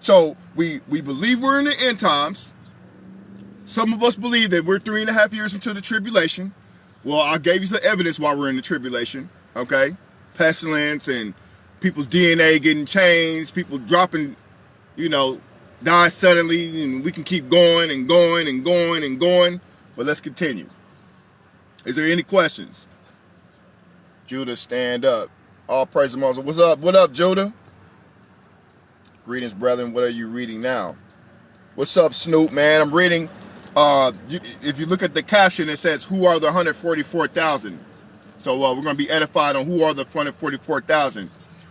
So we believe we're in the end times. Some of us believe that we're 3.5 years into the tribulation. Well, I gave you some evidence why we're in the tribulation, okay? Pestilence and people's DNA getting changed, people dropping, die suddenly, and we can keep going and going and going and going. But let's continue. Is there any questions? Judah, stand up. All praise the Most High. What's up? What up, Judah? Greetings, brethren. What are you reading now? What's up, Snoop, man? I'm reading, if you look at the caption, it says, who are the 144,000? So we're going to be edified on who are the 144,000.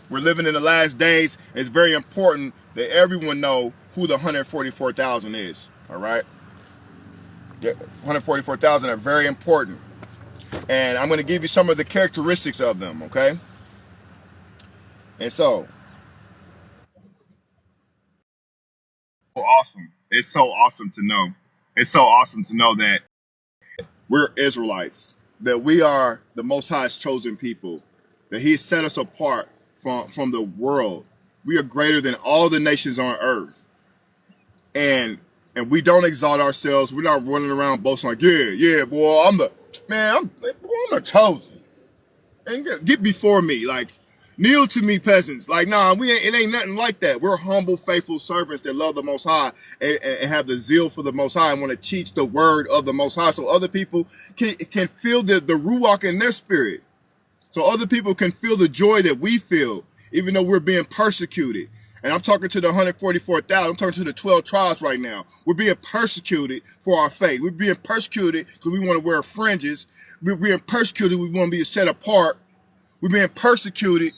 We're living in the last days. It's very important that everyone know who the 144,000 is. All right? 144,000 are very important. And I'm going to give you some of the characteristics of them, okay? And so awesome. It's so awesome to know. It's so awesome to know that we're Israelites, that we are the Most High's chosen people, that He set us apart from the world. We are greater than all the nations on earth. And we don't exalt ourselves. We're not running around boasting like, yeah, boy, I'm the chosen. And get before me, like, kneel to me, peasants. Like, nah, it ain't nothing like that. We're humble, faithful servants that love the Most High and have the zeal for the Most High and want to teach the word of the Most High so other people can feel the Ruach in their spirit. So other people can feel the joy that we feel, even though we're being persecuted. And I'm talking to the 144,000. I'm talking to the 12 tribes right now. We're being persecuted for our faith. We're being persecuted because we want to wear fringes. We're being persecuted. We want to be set apart. We're being persecuted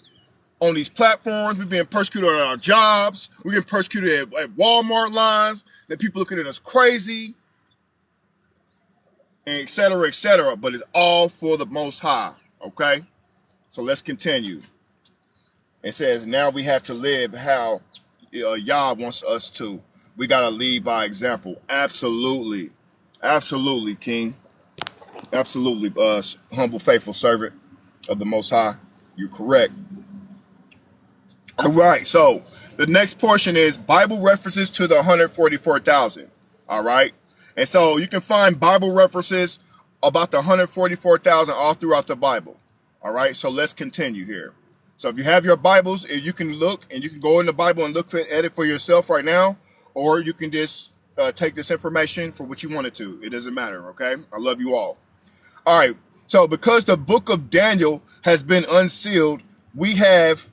on these platforms. We're being persecuted on our jobs. We're getting persecuted at Walmart lines. That people looking at us crazy, and et cetera, et cetera. But it's all for the Most High. Okay? So let's continue. It says, now we have to live how Yah wants us to. We got to lead by example. Absolutely. Absolutely, King. Absolutely, humble, faithful servant of the Most High. You're correct. All right, so the next portion is Bible references to the 144,000. All right? And so you can find Bible references about the 144,000 all throughout the Bible. All right, so let's continue here. So if you have your Bibles, if you can look and you can go in the Bible and look at it for yourself right now, or you can just take this information for what you want it to. It doesn't matter, okay? I love you all. All right, so because the book of Daniel has been unsealed, we have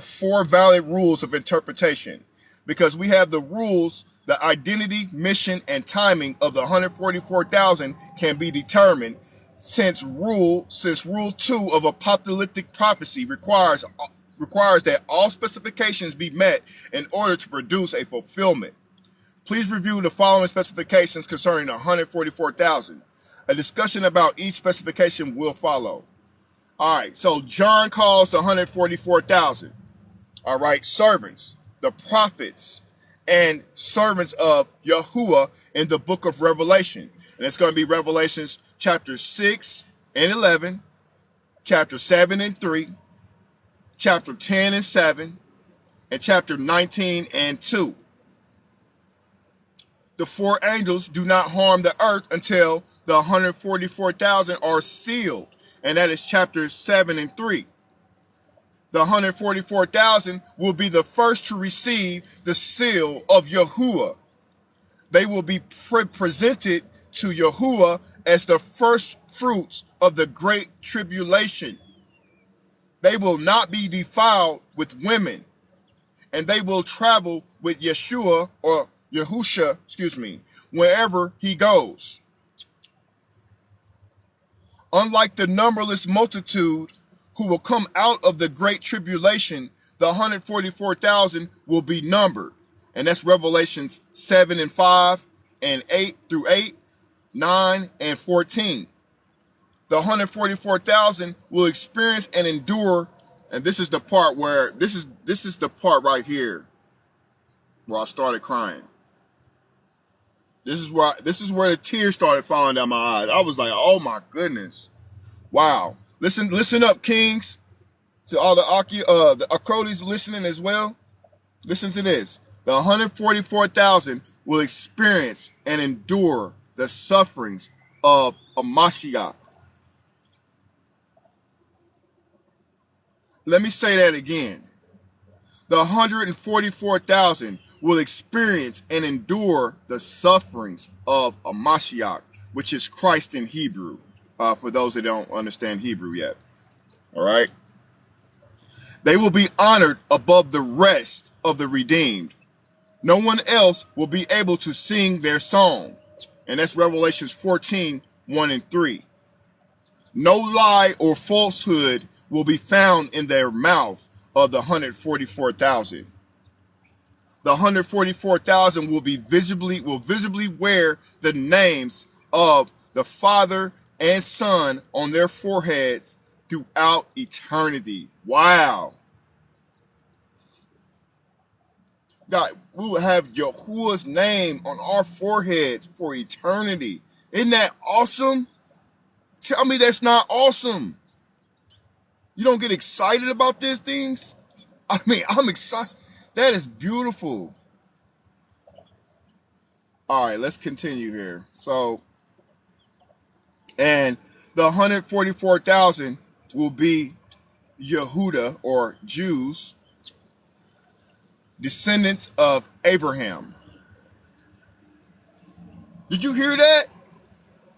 4 valid rules of interpretation, because we have the rules, The identity, mission, and timing of the 144,000 can be determined since rule 2 of apocalyptic prophecy requires that all specifications be met in order to produce a fulfillment. Please review the following specifications concerning the 144,000. A discussion about each specification will follow. All right, so John calls the 144,000. All right, servants, the prophets, and servants of Yahuwah in the book of Revelation. And it's going to be Revelations chapter 6 and 11, chapter 7 and 3, chapter 10 and 7, and chapter 19 and 2. The four angels do not harm the earth until the 144,000 are sealed, and that is chapter 7 and 3. The 144,000 will be the first to receive the seal of Yahuwah. They will be presented to Yahuwah as the first fruits of the great tribulation. They will not be defiled with women, and they will travel with Yeshua or Yahusha, wherever he goes. Unlike the numberless multitude who will come out of the great tribulation, the 144,000 will be numbered. And that's Revelations 7 and 5 and 8 through 8, 9 and 14. The 144,000 will experience and endure, and this is the part where, this is the part right here where I started crying. This is where the tears started falling down my eyes. I was like, oh my goodness. Wow. Listen up, kings. To all the Akodis listening as well. Listen to this. The 144,000 will experience and endure the sufferings of a Mashiach. Let me say that again. The 144,000 will experience and endure the sufferings of a Mashiach, which is Christ in Hebrew, for those that don't understand Hebrew yet. All right? They will be honored above the rest of the redeemed. No one else will be able to sing their song. And that's Revelations 14, 1 and 3. No lie or falsehood will be found in their mouth of the 144,000. The 144,000 will visibly wear the names of the Father and Son on their foreheads throughout eternity. Wow. God, we will have Yahuwah's name on our foreheads for eternity. Isn't that awesome? Tell me that's not awesome. You don't get excited about these things? I mean, I'm excited. That is beautiful. All right, let's continue here. So, and the 144,000 will be Yehuda, or Jews, descendants of Abraham. Did you hear that?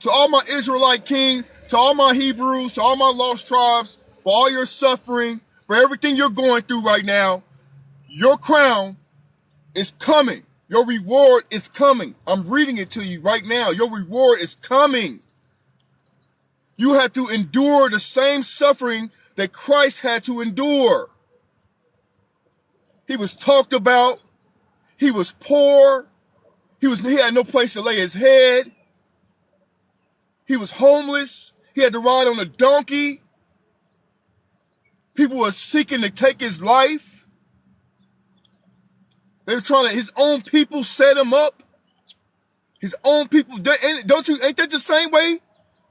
To all my Israelite kings, to all my Hebrews, to all my lost tribes, for all your suffering, for everything you're going through right now, your crown is coming. Your reward is coming. I'm reading it to you right now. Your reward is coming. You have to endure the same suffering that Christ had to endure. He was talked about. He was poor. He had no place to lay his head. He was homeless. He had to ride on a donkey. People were seeking to take his life. They were trying to, his own people set him up. His own people, ain't that the same way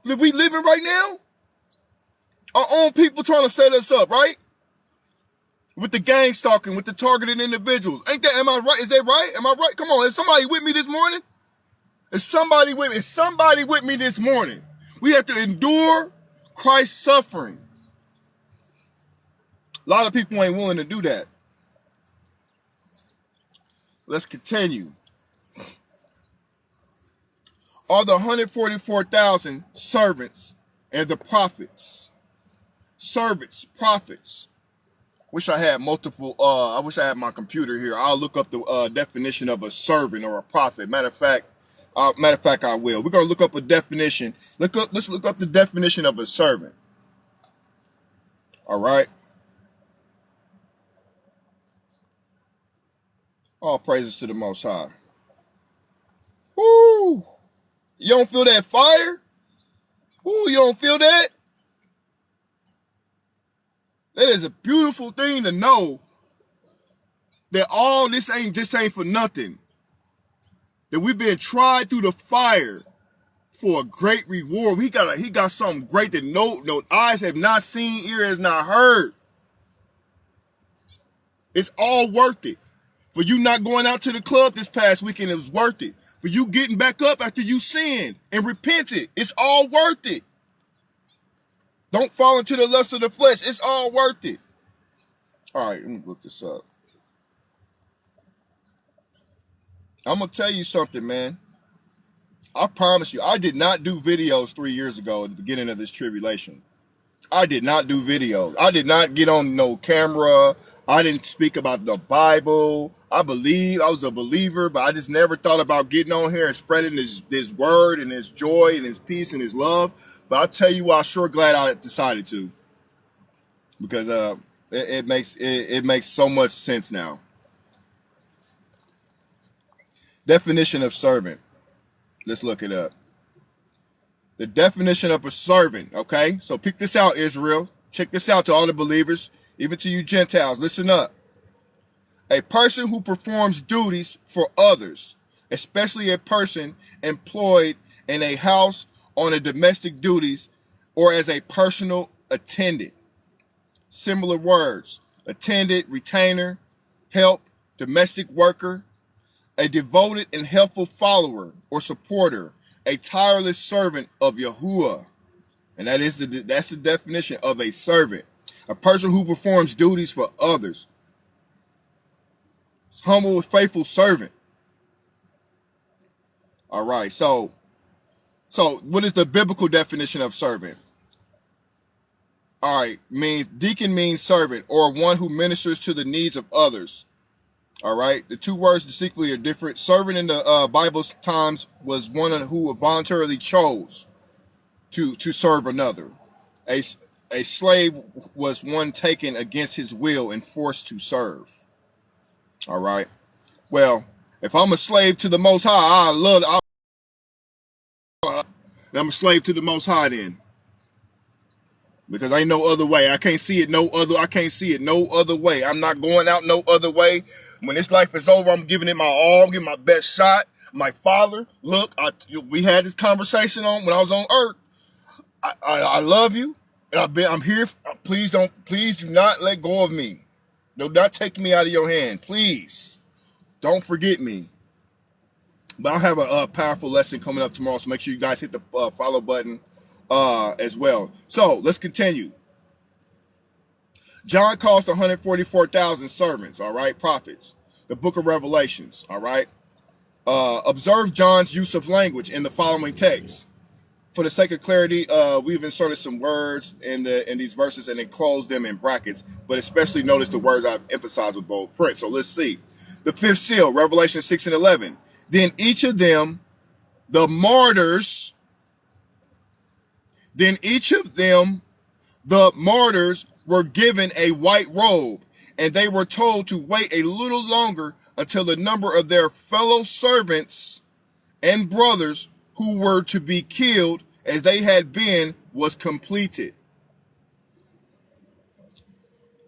that we living right now? Our own people trying to set us up, right? With the gang stalking, with the targeted individuals. Am I right? Is that right? Am I right? Come on, is somebody with me this morning? Is somebody with me this morning? We have to endure Christ's suffering. A lot of people ain't willing to do that. Let's continue. Are the 144,000 servants and the prophets? Servants, prophets. Wish I had multiple. I wish I had my computer here. I'll look up the definition of a servant or a prophet. Matter of fact, I will. We're gonna look up a definition. Let's look up the definition of a servant. All right. All praises to the Most High. Woo! You don't feel that fire? Woo! You don't feel that? That is a beautiful thing to know that all this ain't for nothing. That we've been tried through the fire for a great reward. He got something great that no eyes have not seen, ear has not heard. It's all worth it. For you not going out to the club this past weekend, it was worth it. For you getting back up after you sinned and repented, it's all worth it. Don't fall into the lust of the flesh. It's all worth it. All right, let me look this up. I'm going to tell you something, man. I promise you, I did not do videos 3 years ago at the beginning of this tribulation. I did not do videos. I did not get on no camera. I didn't speak about the Bible. I was a believer, but I just never thought about getting on here and spreading this word and his joy and his peace and his love. But I'll tell you what, I'm sure glad I decided to. Because it makes so much sense now. Definition of servant. Let's look it up. The definition of a servant, okay? So pick this out, Israel. Check this out to all the believers, even to you Gentiles. Listen up. A person who performs duties for others, especially a person employed in a house on a domestic duties or as a personal attendant. Similar words: attendant, retainer, help, domestic worker, a devoted and helpful follower or supporter, a tireless servant of Yahuwah. And that's the definition of a servant. A person who performs duties for others. Humble and faithful servant. All right, so what is the biblical definition of servant? All right, deacon means servant or one who ministers to the needs of others. All right, the two words distinctly are different. Servant in the Bible's times was one who voluntarily chose to serve another. A slave was one taken against his will and forced to serve. All right. Well, if I'm a slave to the Most High, I'm a slave to the Most High then. Because ain't no other way. I can't see it no other way. I'm not going out no other way. When this life is over, I'm giving it my all, giving my best shot. My father, look, we had this conversation on when I was on earth. I love you, and I'm here. Please do not let go of me. Do not take me out of your hand. Please don't forget me. But I'll have a powerful lesson coming up tomorrow, so make sure you guys hit the follow button as well. So let's continue. John calls 144,000 servants, all right, prophets. The book of Revelations, all right. Observe John's use of language in the following text. For the sake of clarity, we've inserted some words in these verses and enclosed them in brackets, but especially notice the words I've emphasized with bold print. So let's see. The fifth seal, Revelation 6 and 11. Then each of them, the martyrs, were given a white robe, and they were told to wait a little longer until the number of their fellow servants and brothers who were to be killed as they had been was completed.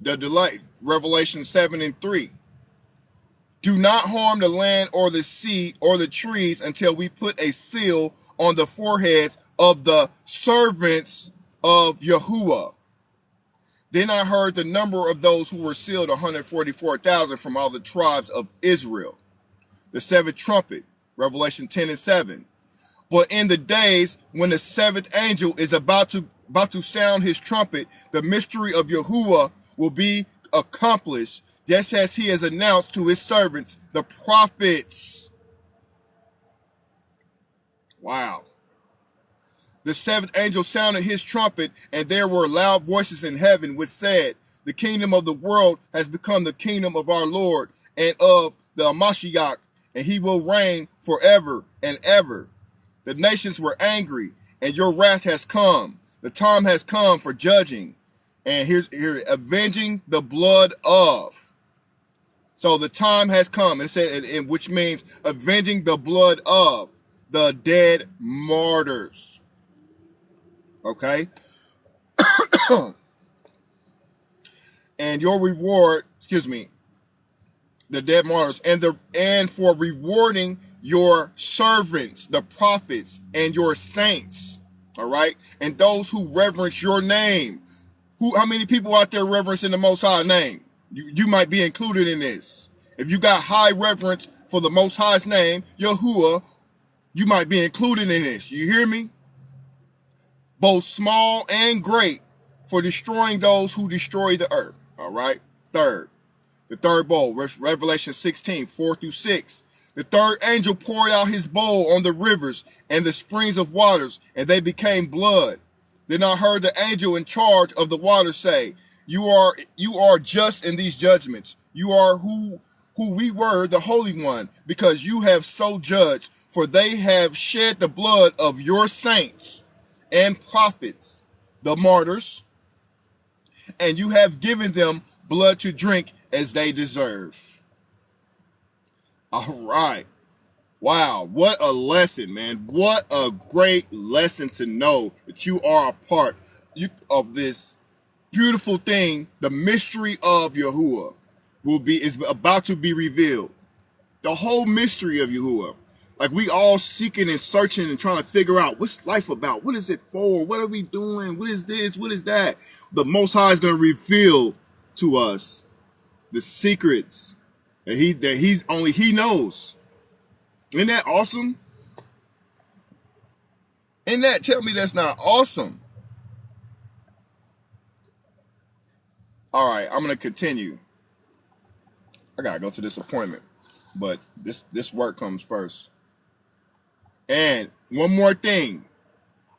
The delight, Revelation 7 and 3. Do not harm the land or the sea or the trees until we put a seal on the foreheads of the servants of Yahuwah. Then I heard the number of those who were sealed, 144,000 from all the tribes of Israel. The seventh trumpet, Revelation 10 and 7. But in the days when the seventh angel is about to sound his trumpet, the mystery of Yahuwah will be accomplished, just as he has announced to his servants, the prophets. Wow. The seventh angel sounded his trumpet, and there were loud voices in heaven which said, the kingdom of the world has become the kingdom of our Lord and of the Mashiach, and he will reign forever and ever. The nations were angry, and your wrath has come. The time has come for judging, and here avenging the blood of. So the time has come, and it said, which means avenging the blood of the dead martyrs. Okay, and your reward, the dead martyrs, and for rewarding your servants, the prophets, and your saints. All right, and those who reverence your name. How many people out there reverencing the Most High name? You might be included in this. If you got high reverence for the Most High's name, Yahuwah, you might be included in this. You hear me? Both small and great, for destroying those who destroy the earth. All right. The third bowl, Revelation 16, 4-6. The third angel poured out his bowl on the rivers and the springs of waters, and they became blood. Then I heard the angel in charge of the water say, You are just in these judgments. You are who we were, the Holy One, because you have so judged, for they have shed the blood of your saints and prophets, the martyrs, and you have given them blood to drink as they deserve. All right. Wow, what a lesson, man. What a great lesson to know that you are a part of this beautiful thing. The mystery of Yahuwah is about to be revealed. The whole mystery of Yahuwah. Like we all seeking and searching and trying to figure out what's life about? What is it for? What are we doing? What is this? What is that? The Most High is going to reveal to us the secrets that only he knows. Isn't that awesome? Tell me that's not awesome. All right, I'm going to continue. I got to go to this appointment, but this work comes first. And one more thing.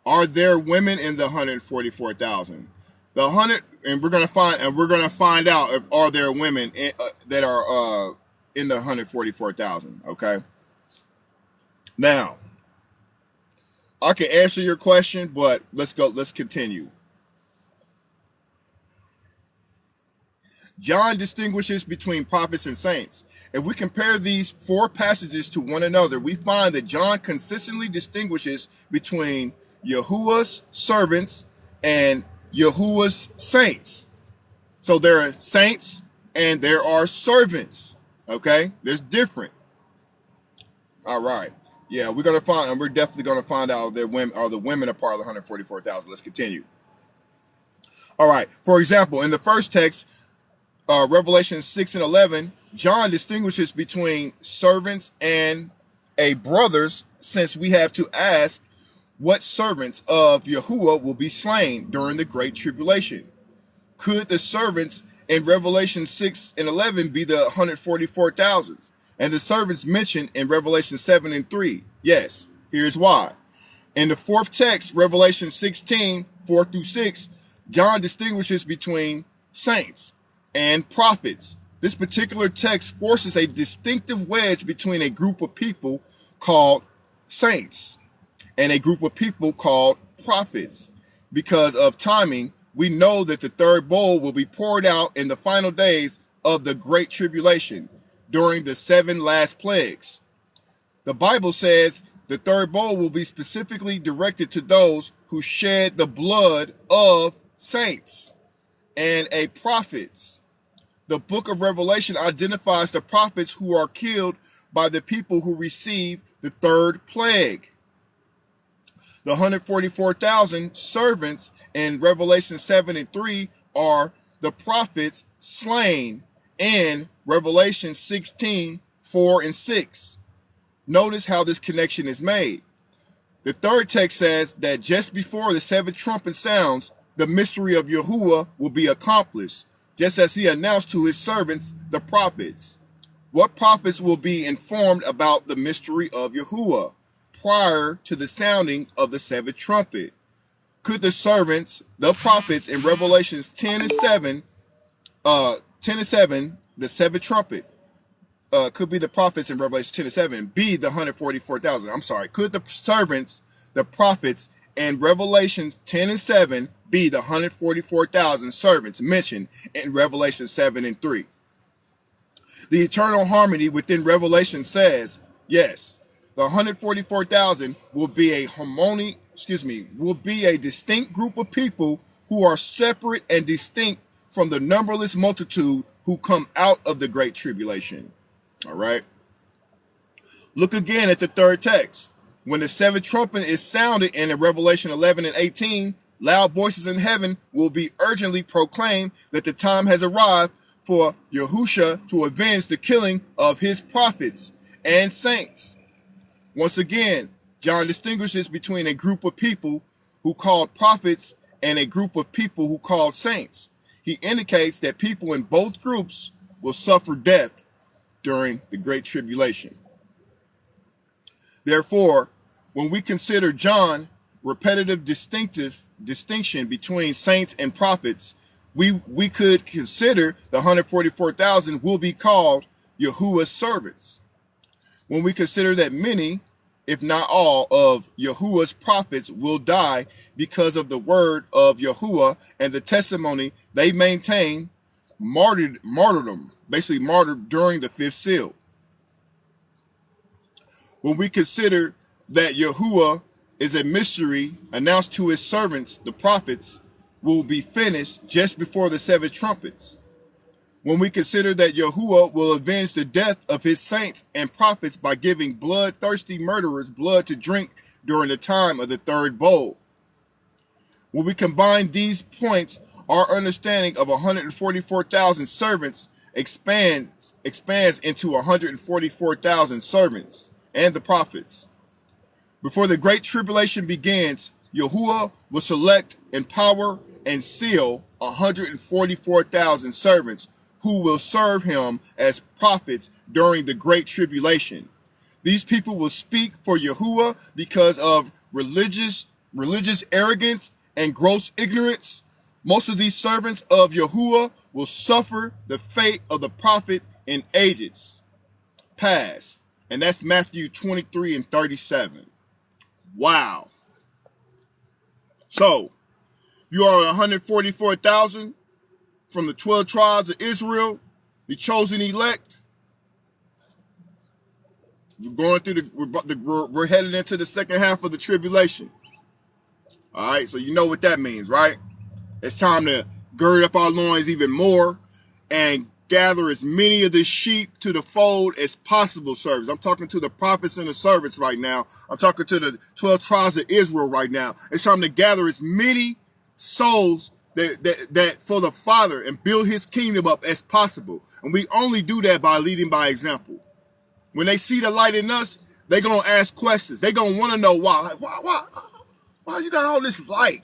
Are there women in the 144,000? And we're going to find out if are there women that are in the 144,000, okay? Now, I can answer your question, but let's continue. John distinguishes between prophets and saints. If we compare these four passages to one another, we find that John consistently distinguishes between Yahuwah's servants and Yahuwah's saints. So there are saints and there are servants. Okay? There's different. All right. Yeah, we're definitely gonna find out that the women are part of the 144,000. Let's continue. All right. For example, in the first text, Revelation 6:11, John distinguishes between servants and brothers, since we have to ask what servants of Yahuwah will be slain during the Great Tribulation. Could the servants in Revelation 6:11 be the 144,000? And the servants mentioned in Revelation 7:3? Yes, here's why. In the fourth text, Revelation 16, 4-6, John distinguishes between saints and prophets. This particular text forces a distinctive wedge between a group of people called saints and a group of people called prophets. Because of timing, we know that the third bowl will be poured out in the final days of the Great Tribulation during the 7 last plagues. The Bible says the third bowl will be specifically directed to those who shed the blood of saints and prophets. The book of Revelation identifies the prophets who are killed by the people who receive the third plague. The 144,000 servants in Revelation 7:3 are the prophets slain in Revelation 16, 4-6. Notice how this connection is made. The third text says that just before the 7th trumpet sounds, the mystery of Yahuwah will be accomplished, just as he announced to his servants, the prophets. What prophets will be informed about the mystery of Yahuwah prior to the sounding of the 7th trumpet? Could the servants, the prophets in Revelations 10 and 7, 10 and 7, the seventh trumpet, could be the prophets in Revelation 10 and 7, be the 144,000. I'm sorry. Could the servants, the prophets in Revelations 10 and 7 be the 144,000 servants mentioned in Revelation 7 and 3? The eternal harmony within Revelation says, yes, the 144,000 will be will be a distinct group of people who are separate and distinct from the numberless multitude who come out of the great tribulation. All right. Look again at the third text. When the seventh trumpet is sounded in Revelation 11 and 18, loud voices in heaven will be urgently proclaimed that the time has arrived for Yahusha to avenge the killing of his prophets and saints. Once again, John distinguishes between a group of people who called prophets and a group of people who called saints. He indicates that people in both groups will suffer death during the Great Tribulation. Therefore, when we consider John's repetitive distinction between saints and prophets, we could consider the 144,000 will be called Yahuwah's servants. When we consider that many, if not all, of Yahuwah's prophets will die because of the word of Yahuwah and the testimony they maintain, martyrdom, basically martyred during the fifth seal. When we consider that Yahuwah is a mystery announced to his servants, the prophets, will be finished just before the seven trumpets. When we consider that Yahuwah will avenge the death of his saints and prophets by giving bloodthirsty murderers blood to drink during the time of the third bowl. When we combine these points, our understanding of 144,000 servants expands into 144,000 servants and the prophets. Before the great tribulation begins, Yahuwah will select, empower, and seal 144,000 servants who will serve him as prophets during the great tribulation. These people will speak for Yahuwah because of religious arrogance and gross ignorance. Most of these servants of Yahuwah will suffer the fate of the prophet in ages past. And that's Matthew 23 and 37. Wow. So, you are 144,000 from the 12 tribes of Israel, the chosen elect. We're headed into the second half of the tribulation. All right, so you know what that means, right? It's time to gird up our loins even more and gather as many of the sheep to the fold as possible, servants. I'm talking to the prophets and the servants right now. I'm talking to the 12 tribes of Israel right now. It's time to gather as many souls that for the Father and build his kingdom up as possible. And we only do that by leading by example. When they see the light in us, they're going to ask questions. They're going to want to know why. Like, why you got all this light?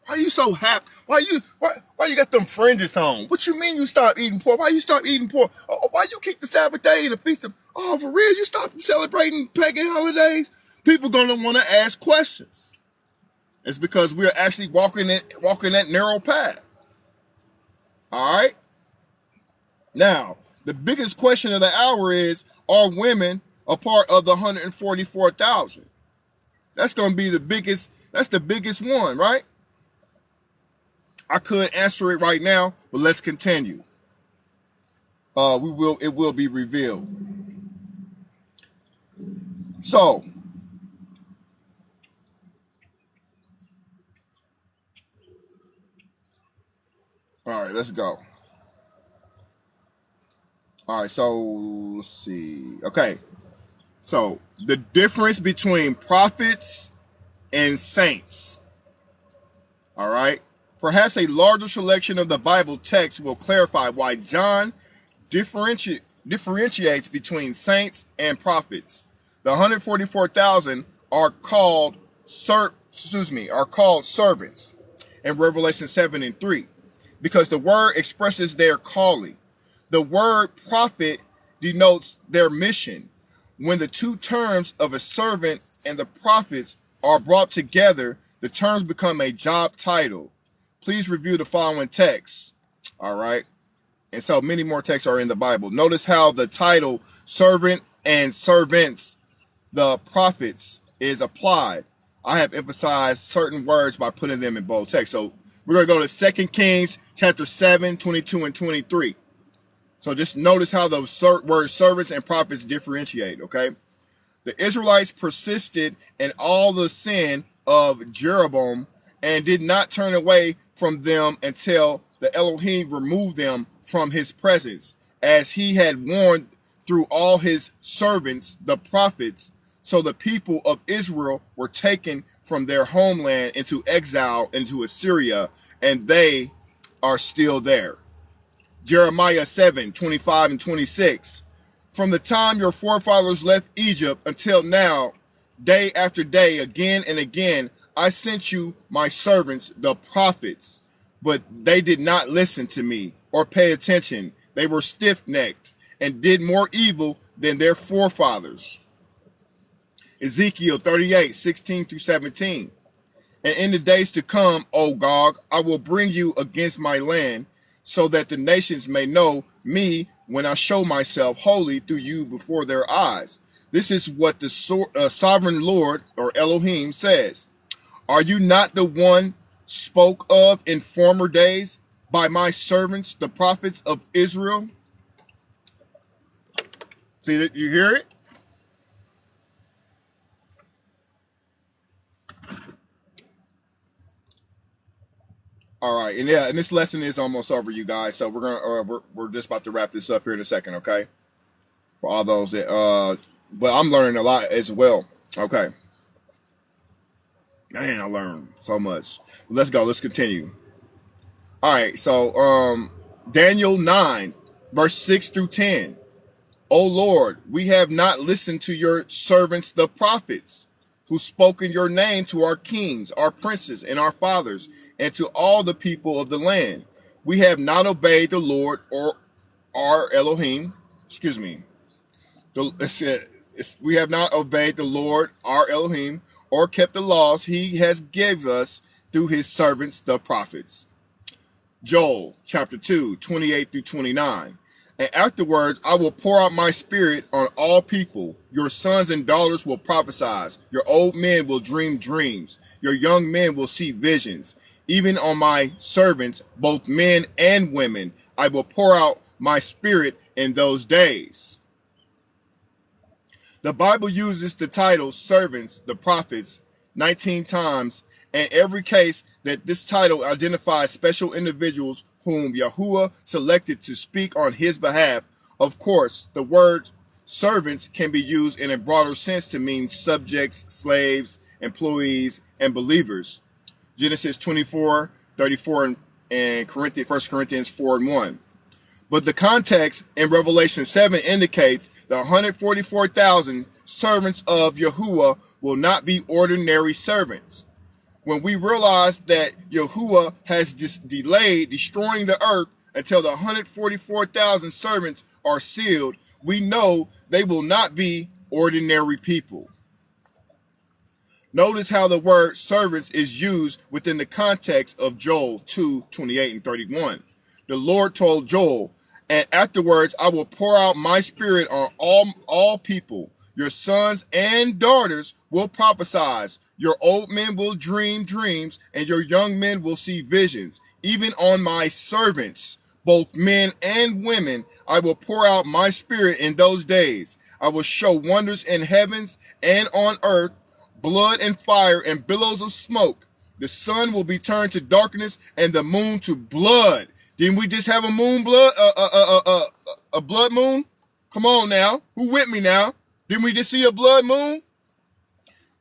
Why you so happy? Why you got them fringes on? What you mean you stop eating pork? Why you stop eating pork? Oh, why you keep the Sabbath day and the feast of? Oh, for real? You stop celebrating pagan holidays? People gonna want to ask questions. It's because we're actually walking that narrow path. All right. Now, the biggest question of the hour is: are women a part of the 144,000? That's gonna be the biggest. That's the biggest one, right? I could answer it right now, but let's continue. It will be revealed. So, all right, let's go. All right, so let's see. Okay, so the difference between prophets and saints. All right. Perhaps a larger selection of the Bible text will clarify why John differentiates between saints and prophets. The 144,000 are called servants in Revelation 7 and 3 because the word expresses their calling. The word prophet denotes their mission. When the two terms of a servant and the prophets are brought together, the terms become a job title. Please review the following text. All right. And so many more texts are in the Bible. Notice how the title servant and servants, the prophets, is applied. I have emphasized certain words by putting them in bold text. So we're going to go to 2 Kings chapter 7, 22 and 23. So just notice how those words servants and prophets differentiate, okay? The Israelites persisted in all the sin of Jeroboam and did not turn away from them until the Elohim removed them from his presence, as he had warned through all his servants, the prophets. So the people of Israel were taken from their homeland into exile into Assyria, and they are still there. Jeremiah 7, 25 and 26. From the time your forefathers left Egypt until now, day after day, again and again, I sent you my servants, the prophets, but they did not listen to me or pay attention. They were stiff-necked and did more evil than their forefathers. Ezekiel 38, 16 through 17. And in the days to come, O Gog, I will bring you against my land, so that the nations may know me when I show myself holy through you before their eyes. This is what the sovereign Lord, or Elohim, says. Are you not the one spoke of in former days by my servants, the prophets of Israel? See that? You hear it? All right, and yeah, and this lesson is almost over, you guys. So we're just about to wrap this up here in a second, okay? For all those that but I'm learning a lot as well. Okay. Man, I learned so much. Let's go. Let's continue. All right. So Daniel 9, verse 6 through 10. O Lord, we have not listened to your servants, the prophets, who spoke in your name to our kings, our princes, and our fathers, and to all the people of the land. We have not obeyed the Lord or our Elohim. Excuse me. We have not obeyed the Lord, our Elohim, or kept the laws he has given us through his servants, the prophets. Joel chapter 2, 28 through 29. And afterwards, I will pour out my spirit on all people. Your sons and daughters will prophesy. Your old men will dream dreams. Your young men will see visions. Even on my servants, both men and women, I will pour out my spirit in those days. The Bible uses the title servants, the prophets, 19 times, and every case that this title identifies special individuals whom Yahuwah selected to speak on his behalf. Of course, the word servants can be used in a broader sense to mean subjects, slaves, employees, and believers. Genesis 24, 34, and 1 Corinthians 4 and 1. But the context in Revelation 7 indicates the 144,000 servants of Yahuwah will not be ordinary servants. When we realize that Yahuwah has delayed destroying the earth until the 144,000 servants are sealed, we know they will not be ordinary people. Notice how the word servants is used within the context of Joel 2, 28 and 31. The Lord told Joel, and afterwards I will pour out my spirit on all people. Your sons and daughters will prophesy. Your old men will dream dreams, and your young men will see visions. Even on my servants, both men and women, I will pour out my spirit in those days. I will show wonders in heavens and on earth, blood and fire and billows of smoke. The sun will be turned to darkness and the moon to blood. Didn't we just have a blood moon? Come on now. Who with me now? Didn't we just see a blood moon?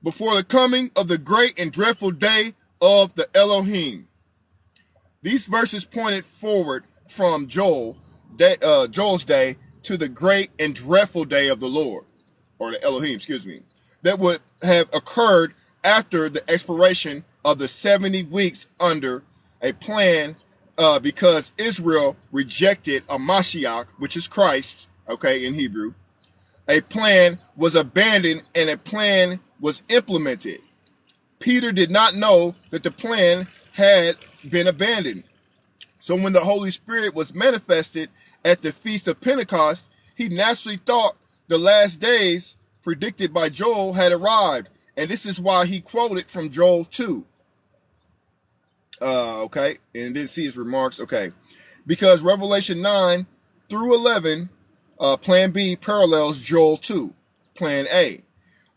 Before the coming of the great and dreadful day of the Elohim. These verses pointed forward from Joel's day to the great and dreadful day of the Lord, or the Elohim, excuse me, that would have occurred after the expiration of the 70 weeks under a plan because Israel rejected a Mashiach, which is Christ, okay, in Hebrew. A plan was abandoned and a plan was implemented. Peter did not know that the plan had been abandoned. So when the Holy Spirit was manifested at the Feast of Pentecost, he naturally thought the last days predicted by Joel had arrived. And this is why he quoted from Joel 2. Okay, and then see his remarks. Okay, because Revelation 9 through 11, Plan B parallels Joel 2, Plan A.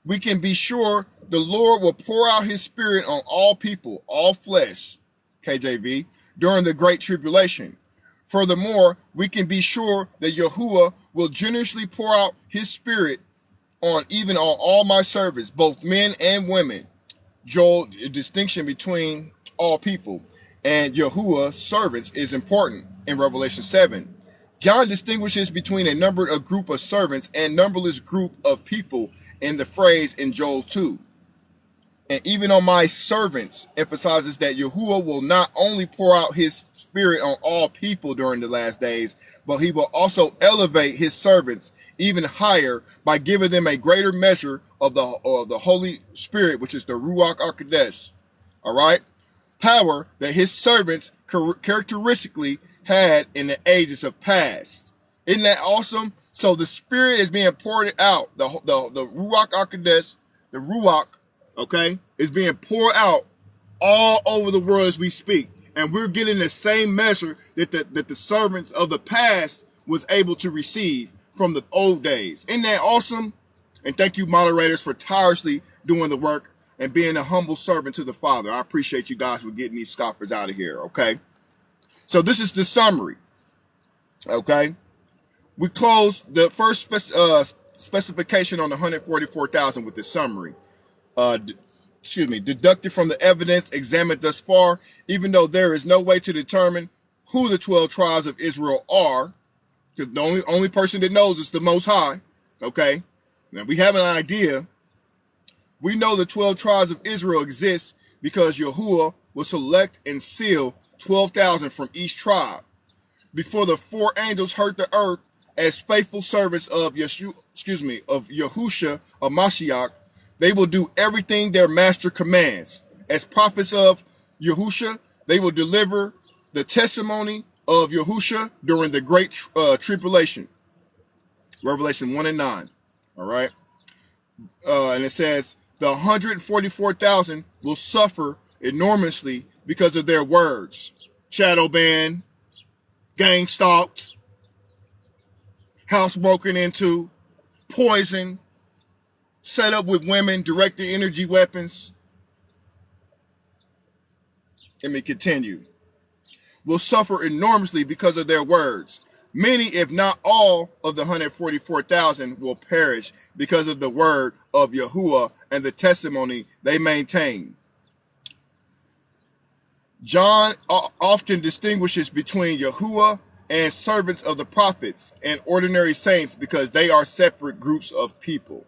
We can be sure the Lord will pour out his spirit on all people, all flesh, KJV, during the Great Tribulation. Furthermore, we can be sure that Yahuwah will generously pour out his spirit on all my servants, both men and women. Joel, a distinction between all people and Yahuwah's servants is important in Revelation 7. John distinguishes between a numbered group of servants and numberless group of people in the phrase in Joel 2. And even on my servants emphasizes that Yahuwah will not only pour out his spirit on all people during the last days, but he will also elevate his servants even higher by giving them a greater measure of the Holy Spirit, which is the Ruach HaKodesh. All right? Power that his servants characteristically had in the ages of past. Isn't that awesome? So the Spirit is being poured out. The Ruach HaKodesh, the Ruach, okay, is being poured out all over the world as we speak. And we're getting the same measure that the servants of the past was able to receive from the old days. Isn't that awesome? And thank you, moderators, for tirelessly doing the work and being a humble servant to the Father. I appreciate you guys for getting these scoffers out of here, okay? So this is the summary, okay? We close the first specification on the 144,000 with the summary. Deducted from the evidence examined thus far, even though there is no way to determine who the 12 tribes of Israel are, because the only person that knows is the Most High, okay? Now, we have an idea. We know the 12 tribes of Israel exist because Yahuwah will select and seal 12,000 from each tribe. Before the 4 angels hurt the earth as faithful servants of Yahushua of Mashiach, they will do everything their master commands. As prophets of Yahushua, they will deliver the testimony of Yahushua during the Great Tribulation. Revelation 1 and 9. All right. And it says, the 144,000 will suffer enormously because of their words. Shadow banned, gang stalked, house broken into, poison, set up with women, directed energy weapons. Let me continue. Will suffer enormously because of their words. Many, if not all, of the 144,000 will perish because of the word of Yahuwah and the testimony they maintain. John often distinguishes between Yahuwah and servants of the prophets and ordinary saints because they are separate groups of people.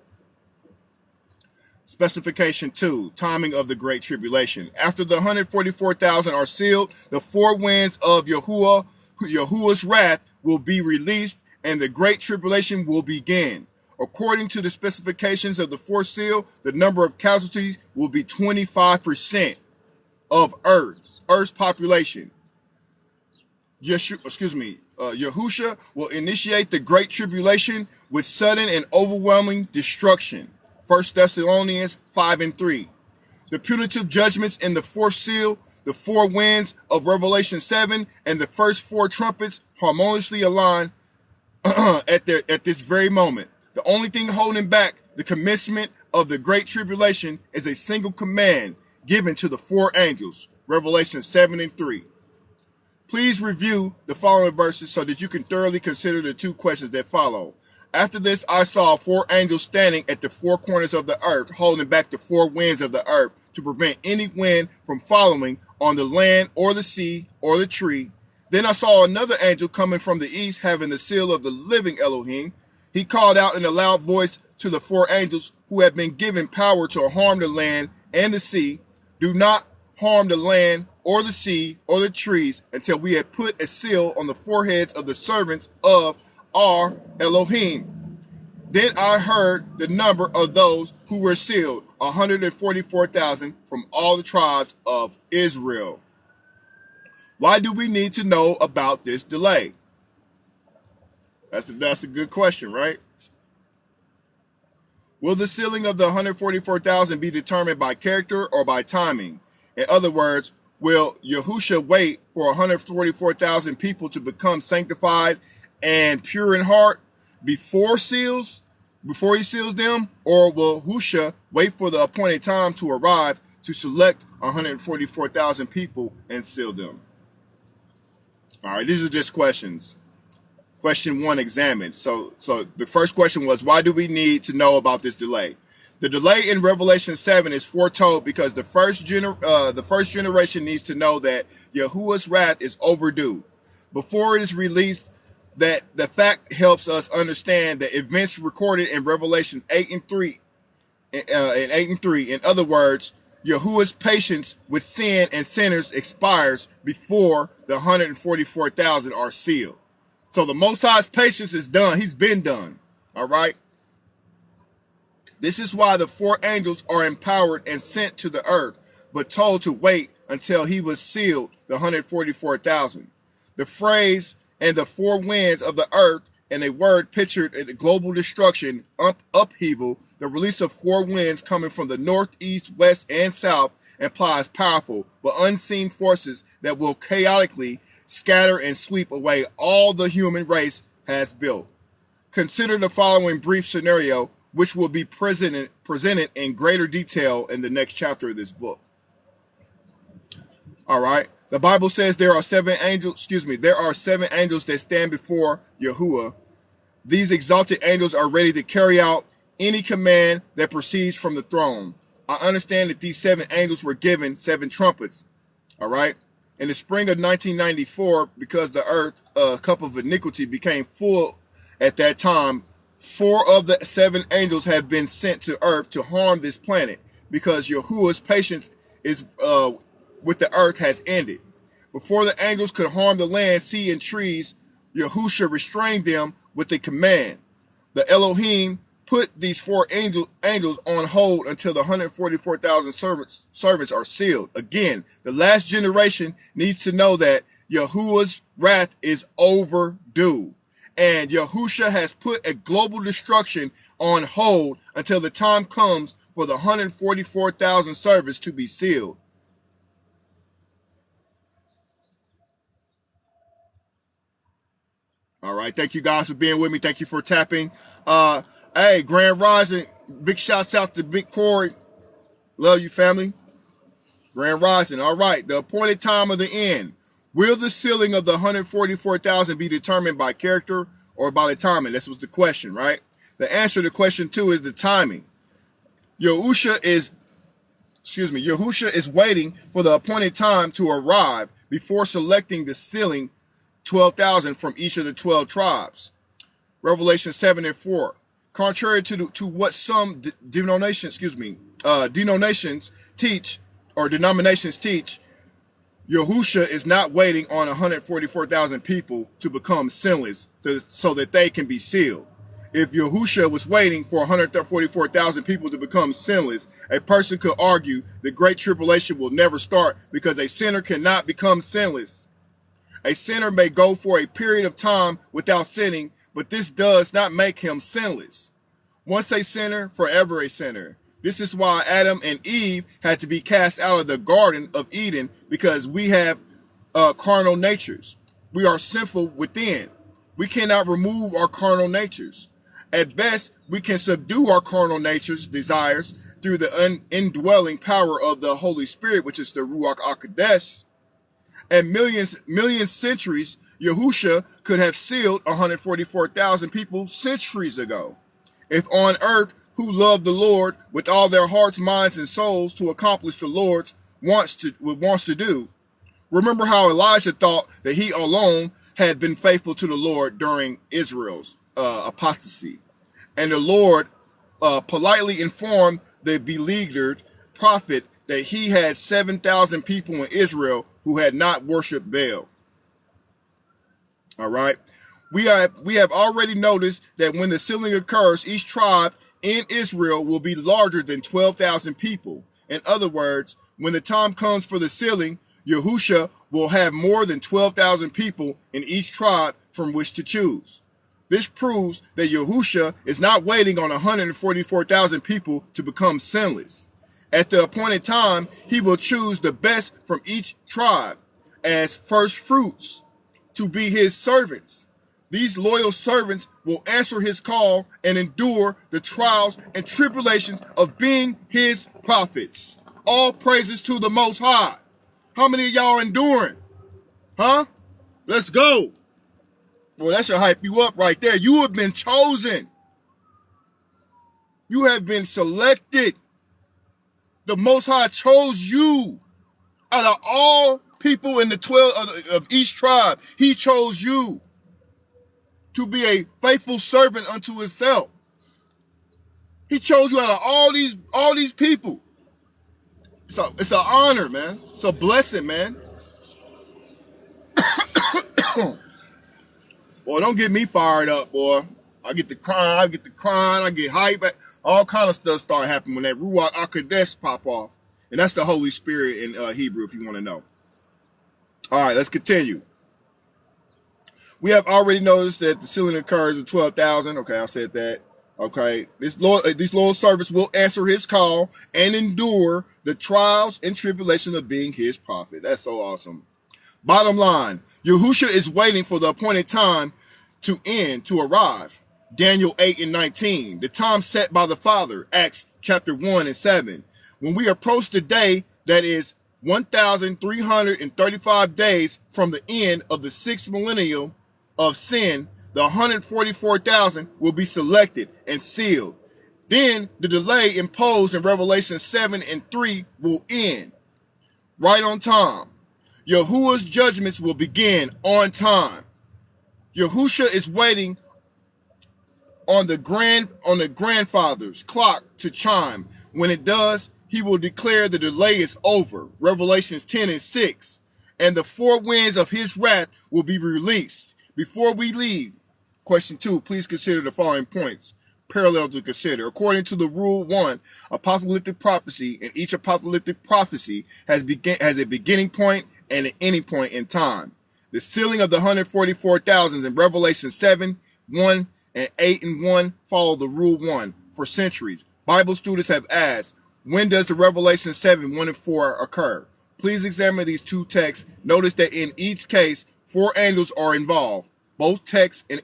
Specification 2, timing of the Great Tribulation. After the 144,000 are sealed, the 4 winds of Yahuwah's wrath will be released and the Great Tribulation will begin. According to the specifications of the 4th seal, the number of casualties will be 25% of Earth's population. Yahushua will initiate the Great Tribulation with sudden and overwhelming destruction. 1 Thessalonians 5 and 3. The punitive judgments in the 4th seal, the 4 winds of Revelation 7, and the first 4 trumpets harmoniously align at this very moment. The only thing holding back the commencement of the Great Tribulation is a single command given to the 4 angels. Revelation 7 and 3. Please review the following verses so that you can thoroughly consider the 2 questions that follow. After this, I saw 4 angels standing at the 4 corners of the earth, holding back the 4 winds of the earth to prevent any wind from following on the land or the sea or the tree. Then I saw another angel coming from the east, having the seal of the living Elohim. He called out in a loud voice to the 4 angels who had been given power to harm the land and the sea. Do not harm the land or the sea or the trees until we have put a seal on the foreheads of the servants of our Elohim. Then I heard the number of those who were sealed, 144,000 from all the tribes of Israel. Why do we need to know about this delay? That's a good question, right? Will the sealing of the 144,000 be determined by character or by timing? In other words, will Yahusha wait for 144,000 people to become sanctified and pure in heart before he seals them, or will Husha wait for the appointed time to arrive to select 144,000 people and seal them? All right, these are just questions. Question 1 examined. So the first question was, why do we need to know about this delay? The delay in Revelation 7 is foretold because the first generation needs to know that Yahuwah's wrath is overdue. Before it is released, that the fact helps us understand the events recorded in Revelation 8 and 3. In other words, Yahuwah's patience with sin and sinners expires before the 144,000 are sealed. So the Most High's patience is done. He's been done. All right. This is why the 4 angels are empowered and sent to the earth, but told to wait until he was sealed, the 144,000. The phrase "and the 4 winds of the earth" and a word pictured in global destruction, upheaval, the release of 4 winds coming from the north, east, west, and south implies powerful but unseen forces that will chaotically scatter and sweep away all the human race has built. Consider the following brief scenario, which will be presented in greater detail in the next chapter of this book. All right. The Bible says there are 7 angels that stand before Yahuwah. These exalted angels are ready to carry out any command that proceeds from the throne. I understand that these 7 angels were given 7 trumpets. All right. In the spring of 1994, because the earth cup of iniquity became full at that time, 4 of the 7 angels have been sent to earth to harm this planet because Yahuwah's patience is with the earth has ended. Before the angels could harm the land, sea, and trees, Yahusha restrained them with a command. The Elohim put these 4 angels on hold until the 144,000 servants are sealed. Again, the last generation needs to know that Yahuwah's wrath is overdue. And Yahusha has put a global destruction on hold until the time comes for the 144,000 servants to be sealed. All right. Thank you guys for being with me. Thank you for tapping. Hey, Grand Rising. Big shouts out to Big Corey. Love you, family. Grand Rising. All right. The appointed time of the end. Will the sealing of the 144,000 be determined by character or by the timing? This was the question, right? The answer to question 2 is the timing. Yahusha is waiting for the appointed time to arrive before selecting the sealing 12,000 from each of the 12 tribes. Revelation 7 and 4. Contrary to what some denominations teach, Yahusha is not waiting on 144,000 people to become sinless so that they can be sealed. If Yahusha was waiting for 144,000 people to become sinless, a person could argue the Great Tribulation will never start because a sinner cannot become sinless. A sinner may go for a period of time without sinning, but this does not make him sinless. Once a sinner, forever a sinner. This is why Adam and Eve had to be cast out of the Garden of Eden, because we have carnal natures. We are sinful within. We cannot remove our carnal natures. At best, we can subdue our carnal natures, desires, through the indwelling power of the Holy Spirit, which is the Ruach HaKodesh. And million centuries, Yahusha could have sealed 144,000 people centuries ago. If on earth, who love the Lord with all their hearts, minds, and souls to accomplish the Lord's wants to do. Remember how Elijah thought that he alone had been faithful to the Lord during Israel's apostasy. And the Lord politely informed the beleaguered prophet that he had 7,000 people in Israel who had not worshipped Baal. All right. We have already noticed that when the sealing occurs, each tribe in Israel will be larger than 12,000 people. In other words, when the time comes for the sealing, Yahusha will have more than 12,000 people in each tribe from which to choose. This proves that Yahusha is not waiting on 144,000 people to become sinless. At the appointed time, he will choose the best from each tribe as first fruits to be his servants. These loyal servants will answer his call and endure the trials and tribulations of being his prophets. All praises to the Most High. How many of y'all enduring? Huh? Let's go. Well, that should hype you up right there. You have been chosen. You have been selected. The Most High chose you. Out of all people in the 12 of each tribe, he chose you to be a faithful servant unto himself. He chose you out of all these people. So it's an honor, man. It's a blessing, man. Boy, don't get me fired up, boy. I get the crying, I get hype. All kind of stuff start happening when that Ruach HaKodesh pop off. And that's the Holy Spirit in Hebrew, if you want to know. All right, let's continue. We have already noticed that the sealing occurs at 12,000. Okay, I said that. Okay, these loyal servants will answer his call and endure the trials and tribulation of being his prophet. That's so awesome. Bottom line, Yahusha is waiting for the appointed time to arrive. Daniel 8:19, the time set by the Father, Acts chapter 1 and 7. When we approach the day that is 1,335 days from the end of the 6th millennium of sin, the 144,000 will be selected and sealed. Then the delay imposed in Revelation 7 and 3 will end. Right on time. Yahuwah's judgments will begin on time. Yahusha is waiting on the grandfather's clock to chime. When it does, he will declare the delay is over. Revelations 10 and 6. And the four winds of his wrath will be released. Before we leave, question 2, please consider the following points parallel to consider. According to the rule 1, apocalyptic prophecy, and each apocalyptic prophecy has a beginning point and an ending point in time. The sealing of the 144,000 in Revelation 7, 1 and 8 and 1 follow the rule 1 for centuries. Bible students have asked, when does the Revelation 7, 1 and 4 occur? Please examine these two texts. Notice that in each case, 4 angels are involved. Both text and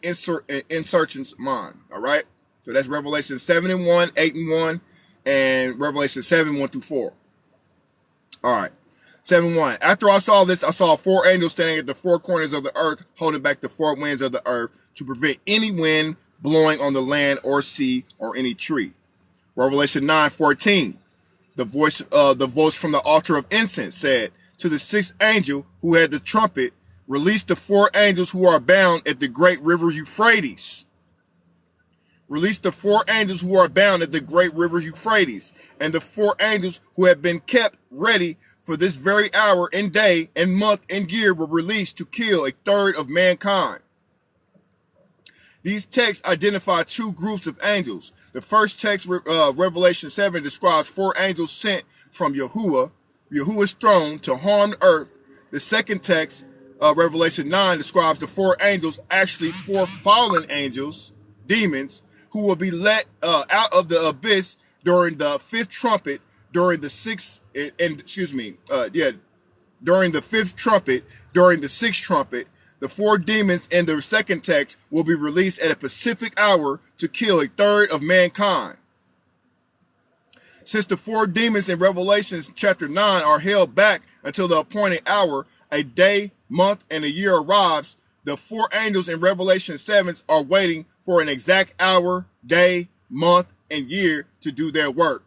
insertions mine. All right? So that's Revelation 7 and 1, 8 and 1, and Revelation 7, 1 through 4. All right. 7:1. After I saw this, I saw 4 angels standing at the 4 corners of the earth, holding back the 4 winds of the earth to prevent any wind blowing on the land or sea or any tree. Revelation 9:14. The voice from the altar of incense said to the 6th angel who had the trumpet, release the 4 angels who are bound at the great river Euphrates. Release the 4 angels who are bound at the great river Euphrates, and the 4 angels who have been kept ready for this very hour and day and month and year were released to kill a third of mankind. These texts identify 2 groups of angels. The first text, Revelation 7, describes 4 angels sent from Yahuwah's throne to harm the earth. The second text, Revelation 9, describes the 4 angels, actually 4 fallen angels, demons, who will be let out of the abyss during the 5th trumpet, during the 6th, during the 5th trumpet, during the 6th trumpet. The 4 demons in the second text will be released at a specific hour to kill a third of mankind. Since the 4 demons in Revelation chapter 9 are held back until the appointed hour, a day, month, and a year arrives, the 4 angels in Revelation 7 are waiting for an exact hour, day, month, and year to do their work.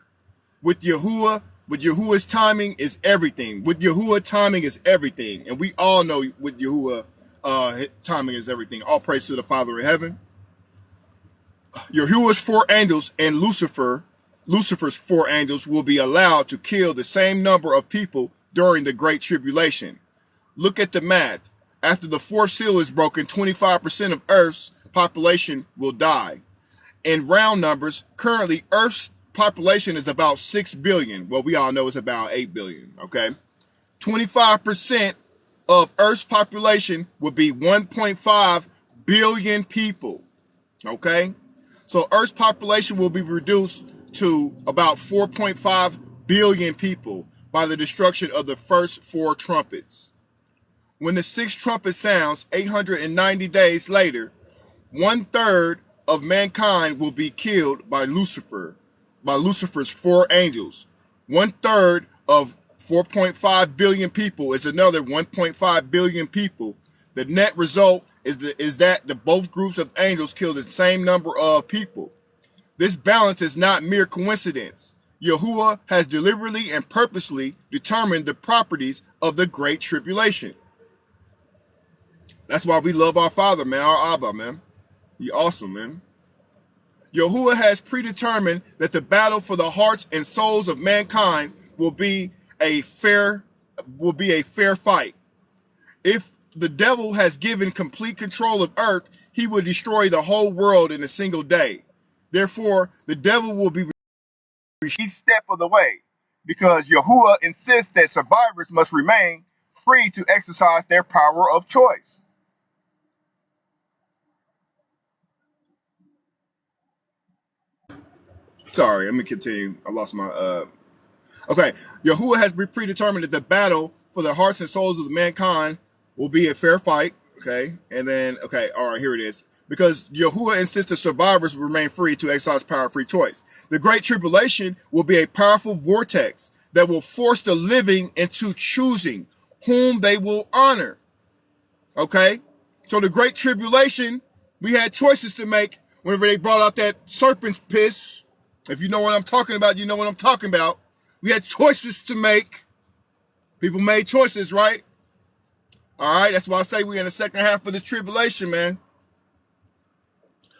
With Yahuwah's timing is everything. With Yahuwah, timing is everything. And we all know with Yahuwah, timing is everything. All praise to the Father in heaven. Yahuwah's 4 angels and Lucifer's 4 angels will be allowed to kill the same number of people during the Great Tribulation. Look at the math. After the 4th seal is broken, 25% of Earth's population will die. In round numbers, currently Earth's population is about 6 billion. Well, we all know it's about 8 billion, okay? 25% of Earth's population would be 1.5 billion people. Okay? So Earth's population will be reduced to about 4.5 billion people by the destruction of the first 4 trumpets. When the 6th trumpet sounds 890 days later, 1/3 of mankind will be killed by Lucifer's 4 angels. 1/3 of 4.5 billion people is another 1.5 billion people. The net result is that the both groups of angels kill the same number of people. This balance is not mere coincidence. Yahuwah has deliberately and purposely determined the properties of the Great Tribulation. That's why we love our Father, man, our Abba, man. He awesome, man. Yahuwah has predetermined that the battle for the hearts and souls of mankind will be a fair fight. If the devil has given complete control of earth, he will destroy the whole world in a single day. Therefore, the devil will be each step of the way, because Yahuwah insists that survivors must remain free to exercise their power of choice. Sorry, let me continue. I lost my Okay, Yahuwah has predetermined that the battle for the hearts and souls of mankind will be a fair fight. Okay, and then, okay, all right, here it is. Because Yahuwah insists that survivors remain free to exercise power of free choice. The Great Tribulation will be a powerful vortex that will force the living into choosing whom they will honor. Okay, so the Great Tribulation, we had choices to make whenever they brought out that serpent's piss. If you know what I'm talking about, you know what I'm talking about. We had choices to make. People made choices, right? All right, that's why I say we're in the second half of this tribulation, man.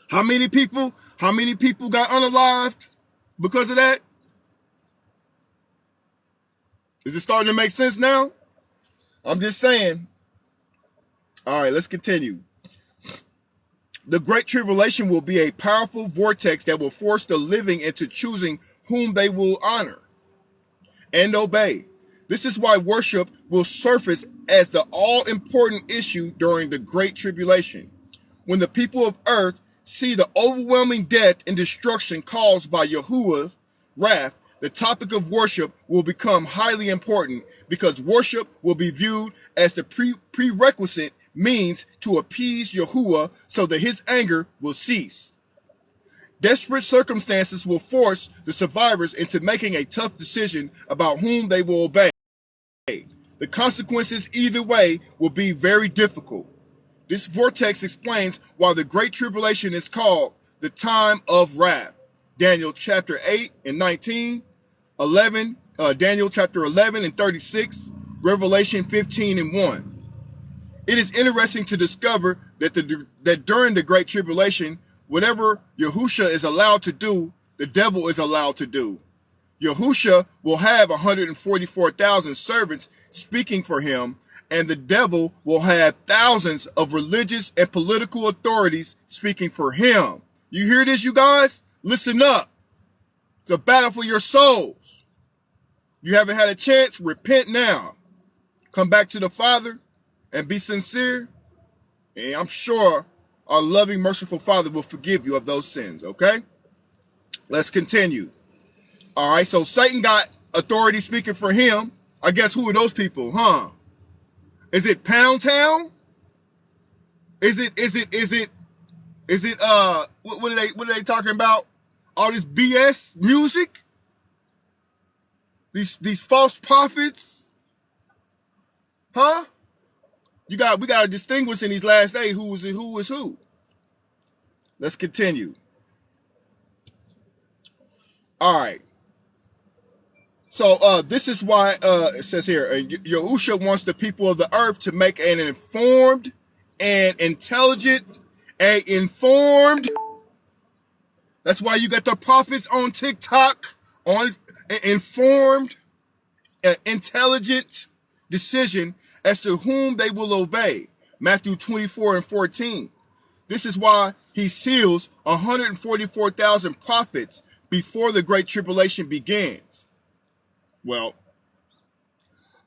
How many people got unalived because of that? Is it starting to make sense now? I'm just saying. All right, let's continue. The Great Tribulation will be a powerful vortex that will force the living into choosing whom they will honor and obey. This is why worship will surface as the all-important issue during the Great Tribulation. When the people of earth see the overwhelming death and destruction caused by Yahuwah's wrath, the topic of worship will become highly important, because worship will be viewed as the prerequisite means to appease Yahuwah so that his anger will cease. Desperate circumstances will force the survivors into making a tough decision about whom they will obey. The consequences either way will be very difficult. This vortex explains why the Great Tribulation is called the time of wrath. Daniel chapter 8 and 19, 11, Daniel chapter 11 and 36, Revelation 15 and 1. It is interesting to discover that during the Great Tribulation, whatever Yahusha is allowed to do, the devil is allowed to do. Yahusha will have 144,000 servants speaking for him, and the devil will have thousands of religious and political authorities speaking for him. You hear this, you guys? Listen up. It's a battle for your souls. You haven't had a chance? Repent now. Come back to the Father and be sincere, and I'm sure our loving, merciful Father will forgive you of those sins, okay? Let's continue. All right, so Satan got authority speaking for him. I guess who are those people, huh? Is it Pound Town? Is it what are they talking about? All this BS music? These false prophets? Huh? We gotta distinguish in these last days who is who. Let's continue. All right. So this is why it says here, Yahusha wants the people of the earth to make an informed and intelligent, that's why you got the prophets on TikTok, on informed, intelligent decision as to whom they will obey. Matthew 24 and 14. This is why he seals 144,000 prophets before the Great Tribulation begins. Well,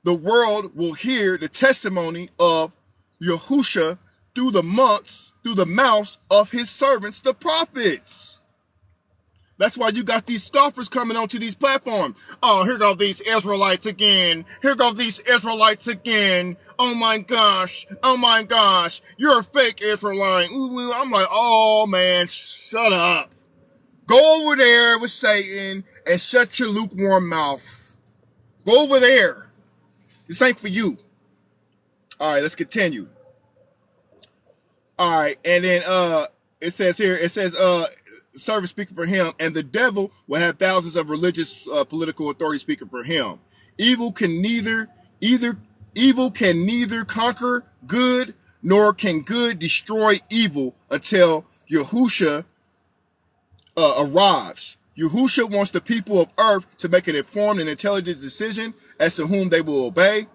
the world will hear the testimony of Yahusha through the mouths of his servants, the prophets. That's why you got these scoffers coming onto these platforms. Oh, here go these Israelites again. Here go these Israelites again. Oh my gosh. Oh my gosh. You're a fake Israelite. I'm like, oh man, shut up. Go over there with Satan and shut your lukewarm mouth. Go over there. This ain't for you. All right, let's continue. All right, and then it says servant speaking for him, and the devil will have thousands of religious political authorities speaking for him. Evil can neither conquer good, nor can good destroy evil until Yahusha arrives. Yahusha wants the people of earth to make an informed and intelligent decision as to whom they will obey.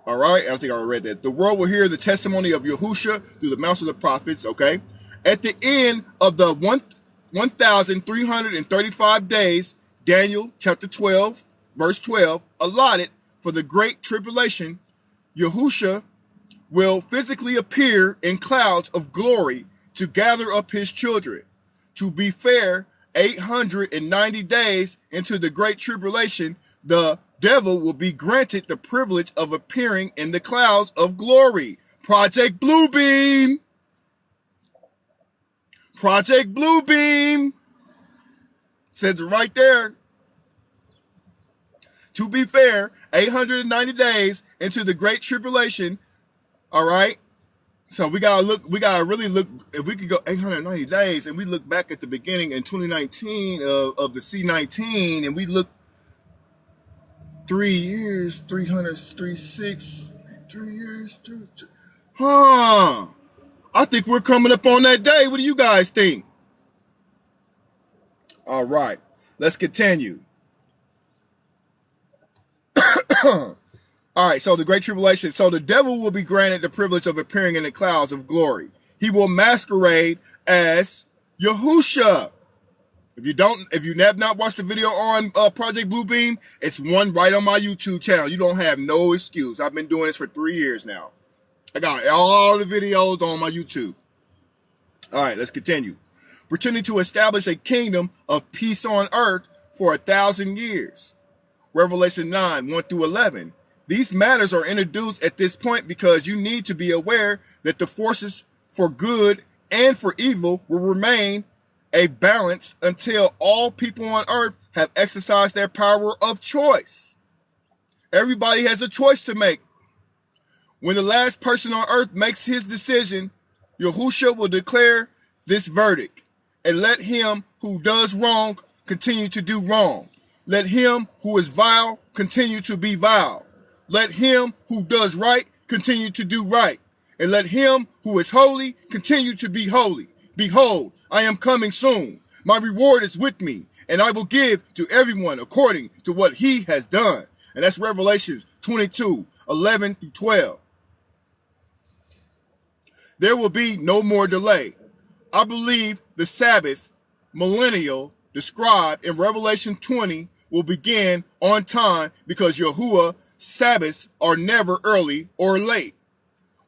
All right, I think I already read that. The world will hear the testimony of Yahusha through the mouths of the prophets. Okay, at the end of the 1,335 days, Daniel chapter 12, verse 12, allotted for the great tribulation, Yahusha will physically appear in clouds of glory to gather up his children. To be fair, 890 days into the great tribulation, the devil will be granted the privilege of appearing in the clouds of glory. Project Bluebeam. Project Bluebeam. Says it right there. To be fair, 890 days into the great tribulation. All right. So we gotta really look, if we could go 890 days and we look back at the beginning in 2019 of the C19, and we look 3 years, 336, 3 years, I think we're coming up on that day. What do you guys think? All right, let's continue. All right, so the Great Tribulation. So the devil will be granted the privilege of appearing in the clouds of glory. He will masquerade as Yahusha. If you have not watched the video on Project Bluebeam, it's one right on my YouTube channel. You don't have no excuse. I've been doing this for 3 years now. I got all the videos on my YouTube. All right, let's continue. Pretending to establish a kingdom of peace on earth for 1,000 years. Revelation 9, 1 through 11. These matters are introduced at this point because you need to be aware that the forces for good and for evil will remain a balance until all people on earth have exercised their power of choice. Everybody has a choice to make. When the last person on earth makes his decision, Yahusha will declare this verdict, and let him who does wrong continue to do wrong. Let him who is vile continue to be vile. Let him who does right continue to do right. And let him who is holy continue to be holy. Behold, I am coming soon. My reward is with me, and I will give to everyone according to what he has done. And that's Revelations 22, 11 through 12. There will be no more delay. I believe the Sabbath millennial described in Revelation 20 will begin on time because Yahuwah's Sabbaths are never early or late.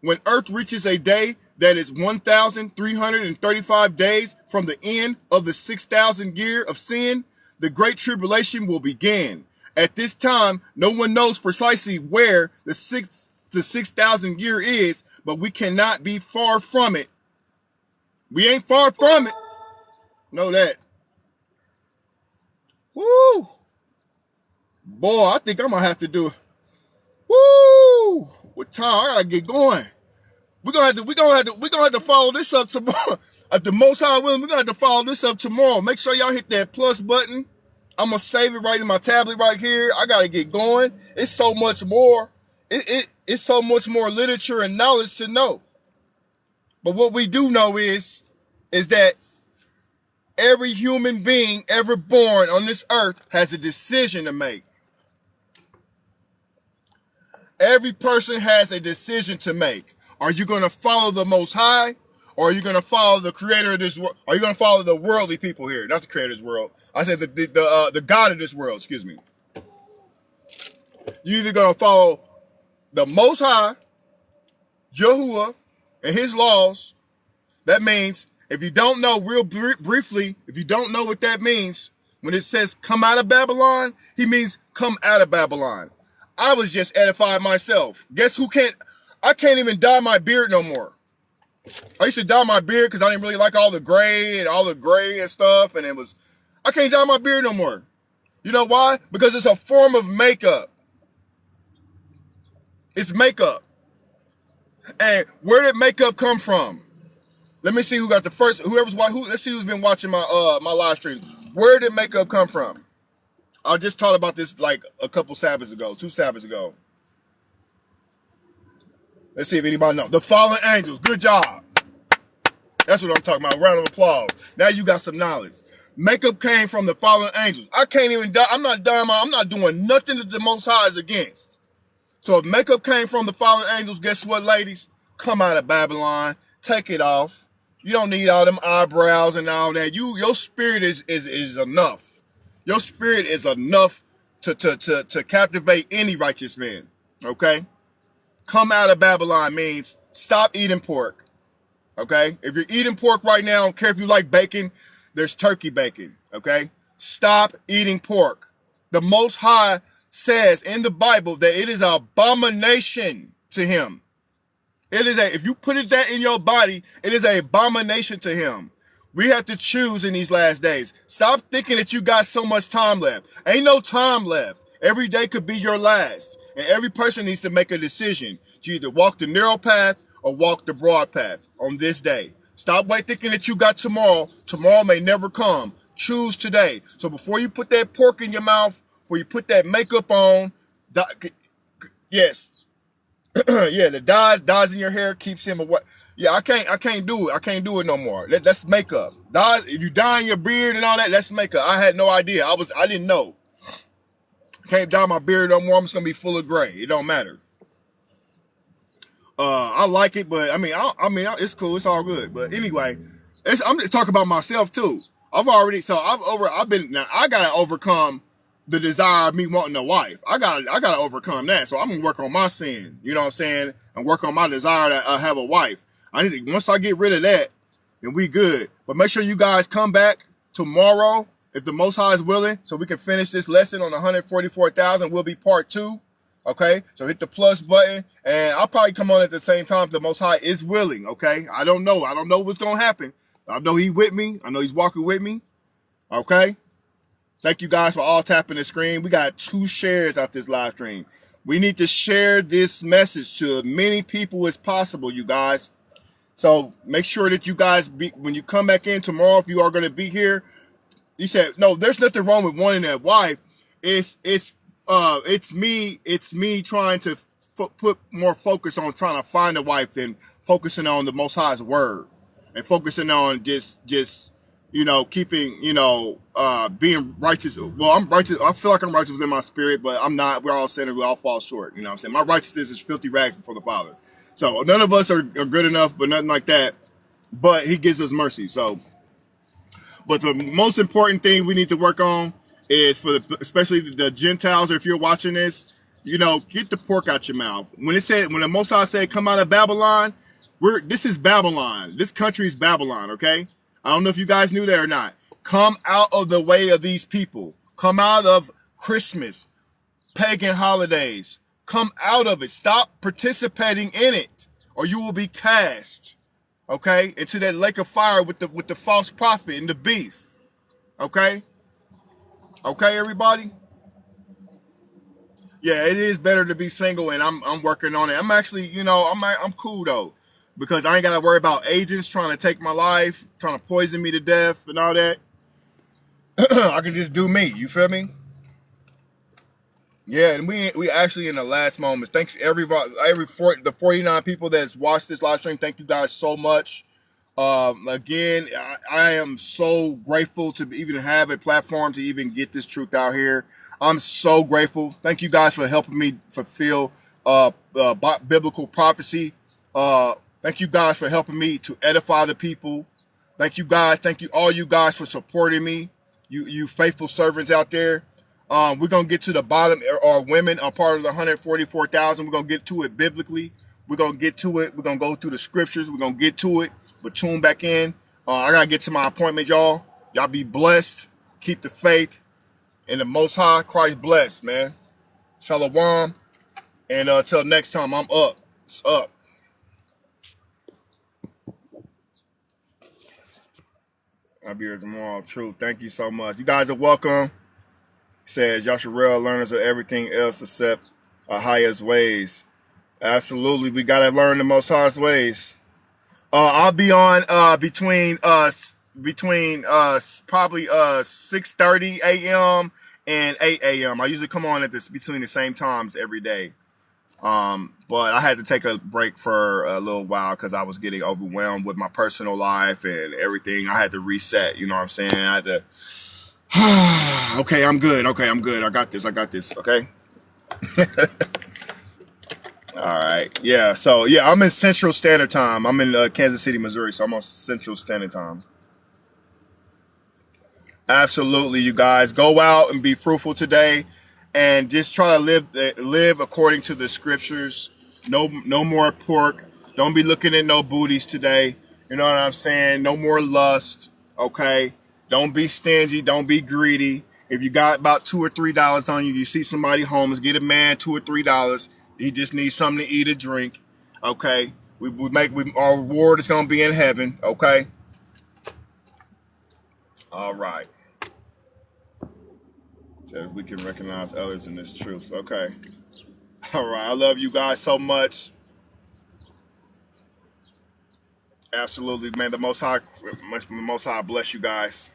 When earth reaches a day that is 1,335 days from the end of the 6,000 year of sin, the Great Tribulation will begin. At this time, no one knows precisely where the 6,000 year is, but we cannot be far from it. We ain't far from it. Know that. Woo! Boy, I think I'm gonna have to do it. Woo! What time? I gotta get going. We're gonna have to follow this up tomorrow. At the most high willing, we're gonna have to follow this up tomorrow. Make sure y'all hit that plus button. I'm gonna save it right in my tablet right here. I gotta get going. It's so much more. It's so much more literature and knowledge to know. But what we do know is that every human being ever born on this earth has a decision to make. Every person has a decision to make. Are you going to follow the Most High, or are you going to follow the creator of this world? Are you going to follow the worldly people here? Not the creator of this world. I said the God of this world, excuse me. You're either going to follow the Most High, Yahuwah, and his laws. That means, if you don't know, real briefly, if you don't know what that means, when it says come out of Babylon, he means come out of Babylon. I was just edified myself. Guess who can't? I can't even dye my beard no more. I used to dye my beard because I didn't really like all the gray and stuff, and I can't dye my beard no more. You know why? Because it's a form of makeup. It's makeup. And where did makeup come from? Let me see who got the first. Let's see who's been watching my live stream. Where did makeup come from? I just talked about this like a couple Sabbaths ago, 2 Sabbaths ago. Let's see if anybody knows. The fallen angels. Good job. That's what I'm talking about. Round of applause. Now you got some knowledge. Makeup came from the fallen angels. I can't even die. I'm not doing nothing that the Most High is against. So if makeup came from the fallen angels, guess what, ladies? Come out of Babylon. Take it off. You don't need all them eyebrows and all that. Your spirit is enough. Your spirit is enough to captivate any righteous man. Okay? Come out of Babylon means stop eating pork. Okay? If you're eating pork right now, I don't care if you like bacon, there's turkey bacon. Okay? Stop eating pork. The Most High says in the Bible that it is an abomination to him. If you put that in your body, it is an abomination to him. We have to choose in these last days. Stop thinking that you got so much time left. Ain't no time left. Every day could be your last. And every person needs to make a decision to either walk the narrow path or walk the broad path on this day. Stop thinking that you got tomorrow. Tomorrow may never come. Choose today. So before you put that pork in your mouth, before you put that makeup on, yes. Yeah, the dyes in your hair keeps him away. Yeah, I can't do it. I can't do it no more. That's makeup. Dyes, if you dye in your beard and all that, that's makeup. I had no idea. I didn't know. Can't dye my beard no more. I'm just gonna be full of gray. It don't matter. I like it, but I mean, it's cool. It's all good. But anyway, I'm just talking about myself too. I gotta overcome the desire of me wanting a wife. I gotta overcome that. So I'm gonna work on my sin. You know what I'm saying? And work on my desire to have a wife. Once I get rid of that, then we good. But make sure you guys come back tomorrow, if the Most High is willing, so we can finish this lesson on 144,000. Will be part 2. Okay, so hit the plus button, and I'll probably come on at the same time if the Most High is willing. Okay, I don't know what's gonna happen. I know he's with me. I know he's walking with me. Okay. Thank you guys for all tapping the screen. We got 2 shares out this live stream. We need to share this message to as many people as possible, you guys. So make sure that you guys, when you come back in tomorrow, if you are going to be here, you said, no, there's nothing wrong with wanting that wife. It's me trying to put more focus on trying to find a wife than focusing on the Most High's word and focusing on just keeping, being righteous. Well, I'm righteous. I feel like I'm righteous within my spirit, but I'm not. We're all sinners. We all fall short. You know what I'm saying? My righteousness is filthy rags before the Father. So none of us are good enough, but nothing like that. But he gives us mercy. So, but the most important thing we need to work on is especially the Gentiles, or if you're watching this, get the pork out your mouth. When the Most High said, come out of Babylon, this is Babylon. This country is Babylon, okay? I don't know if you guys knew that or not. Come out of the way of these people. Come out of Christmas, pagan holidays. Come out of it. Stop participating in it, or you will be cast, okay, into that lake of fire with the false prophet and the beast. Okay? Okay, everybody? Yeah, it is better to be single, and I'm working on it. I'm actually, I'm cool though, because I ain't gotta worry about agents trying to take my life, trying to poison me to death and all that. I can just do me. You feel me? Yeah, and we actually in the last moments. Thanks everybody, the 49 people that's watched this live stream. Thank you guys so much. Again, I am so grateful to even have a platform to even get this truth out here. I'm so grateful. Thank you guys for helping me fulfill biblical prophecy. Thank you guys for helping me to edify the people. Thank you guys. Thank you all you guys for supporting me. You faithful servants out there. We're gonna get to the bottom. Are women are part of the 144,000? We're gonna get to it biblically. We're gonna get to it. We're gonna go through the scriptures. We're gonna get to it. But tune back in. I gotta get to my appointment, y'all. Y'all be blessed. Keep the faith. And the Most High, Christ bless, man. Shalom. And until next time, I'm up. It's up. I'll be here tomorrow. Truth. Thank you so much. You guys are welcome. He says, y'all should real learners of everything else except highest ways. Absolutely. We got to learn the Most High's ways. I'll be on between probably 6:30 a.m. and 8 a.m. I usually come on at this between the same times every day. But I had to take a break for a little while because I was getting overwhelmed with my personal life and everything. I had to reset, you know what I'm saying? I had to okay, I'm good. Okay, I'm good. I got this. Okay. All right. Yeah. So yeah, I'm in Central Standard Time. I'm in Kansas City, Missouri. So I'm on Central Standard Time. Absolutely, you guys go out and be fruitful today, and just try to live according to the scriptures. No more pork. Don't be looking at no booties today. You know what I'm saying? No more lust. Okay. Don't be stingy. Don't be greedy. If you got about $2 or $3 on you, you see somebody homeless, get a man $2 or $3. He just needs something to eat or drink. Okay. Our reward is gonna be in heaven. Okay. All right. So we can recognize others in this truth. Okay. All right. I love you guys so much. Absolutely, man. The Most High bless you guys.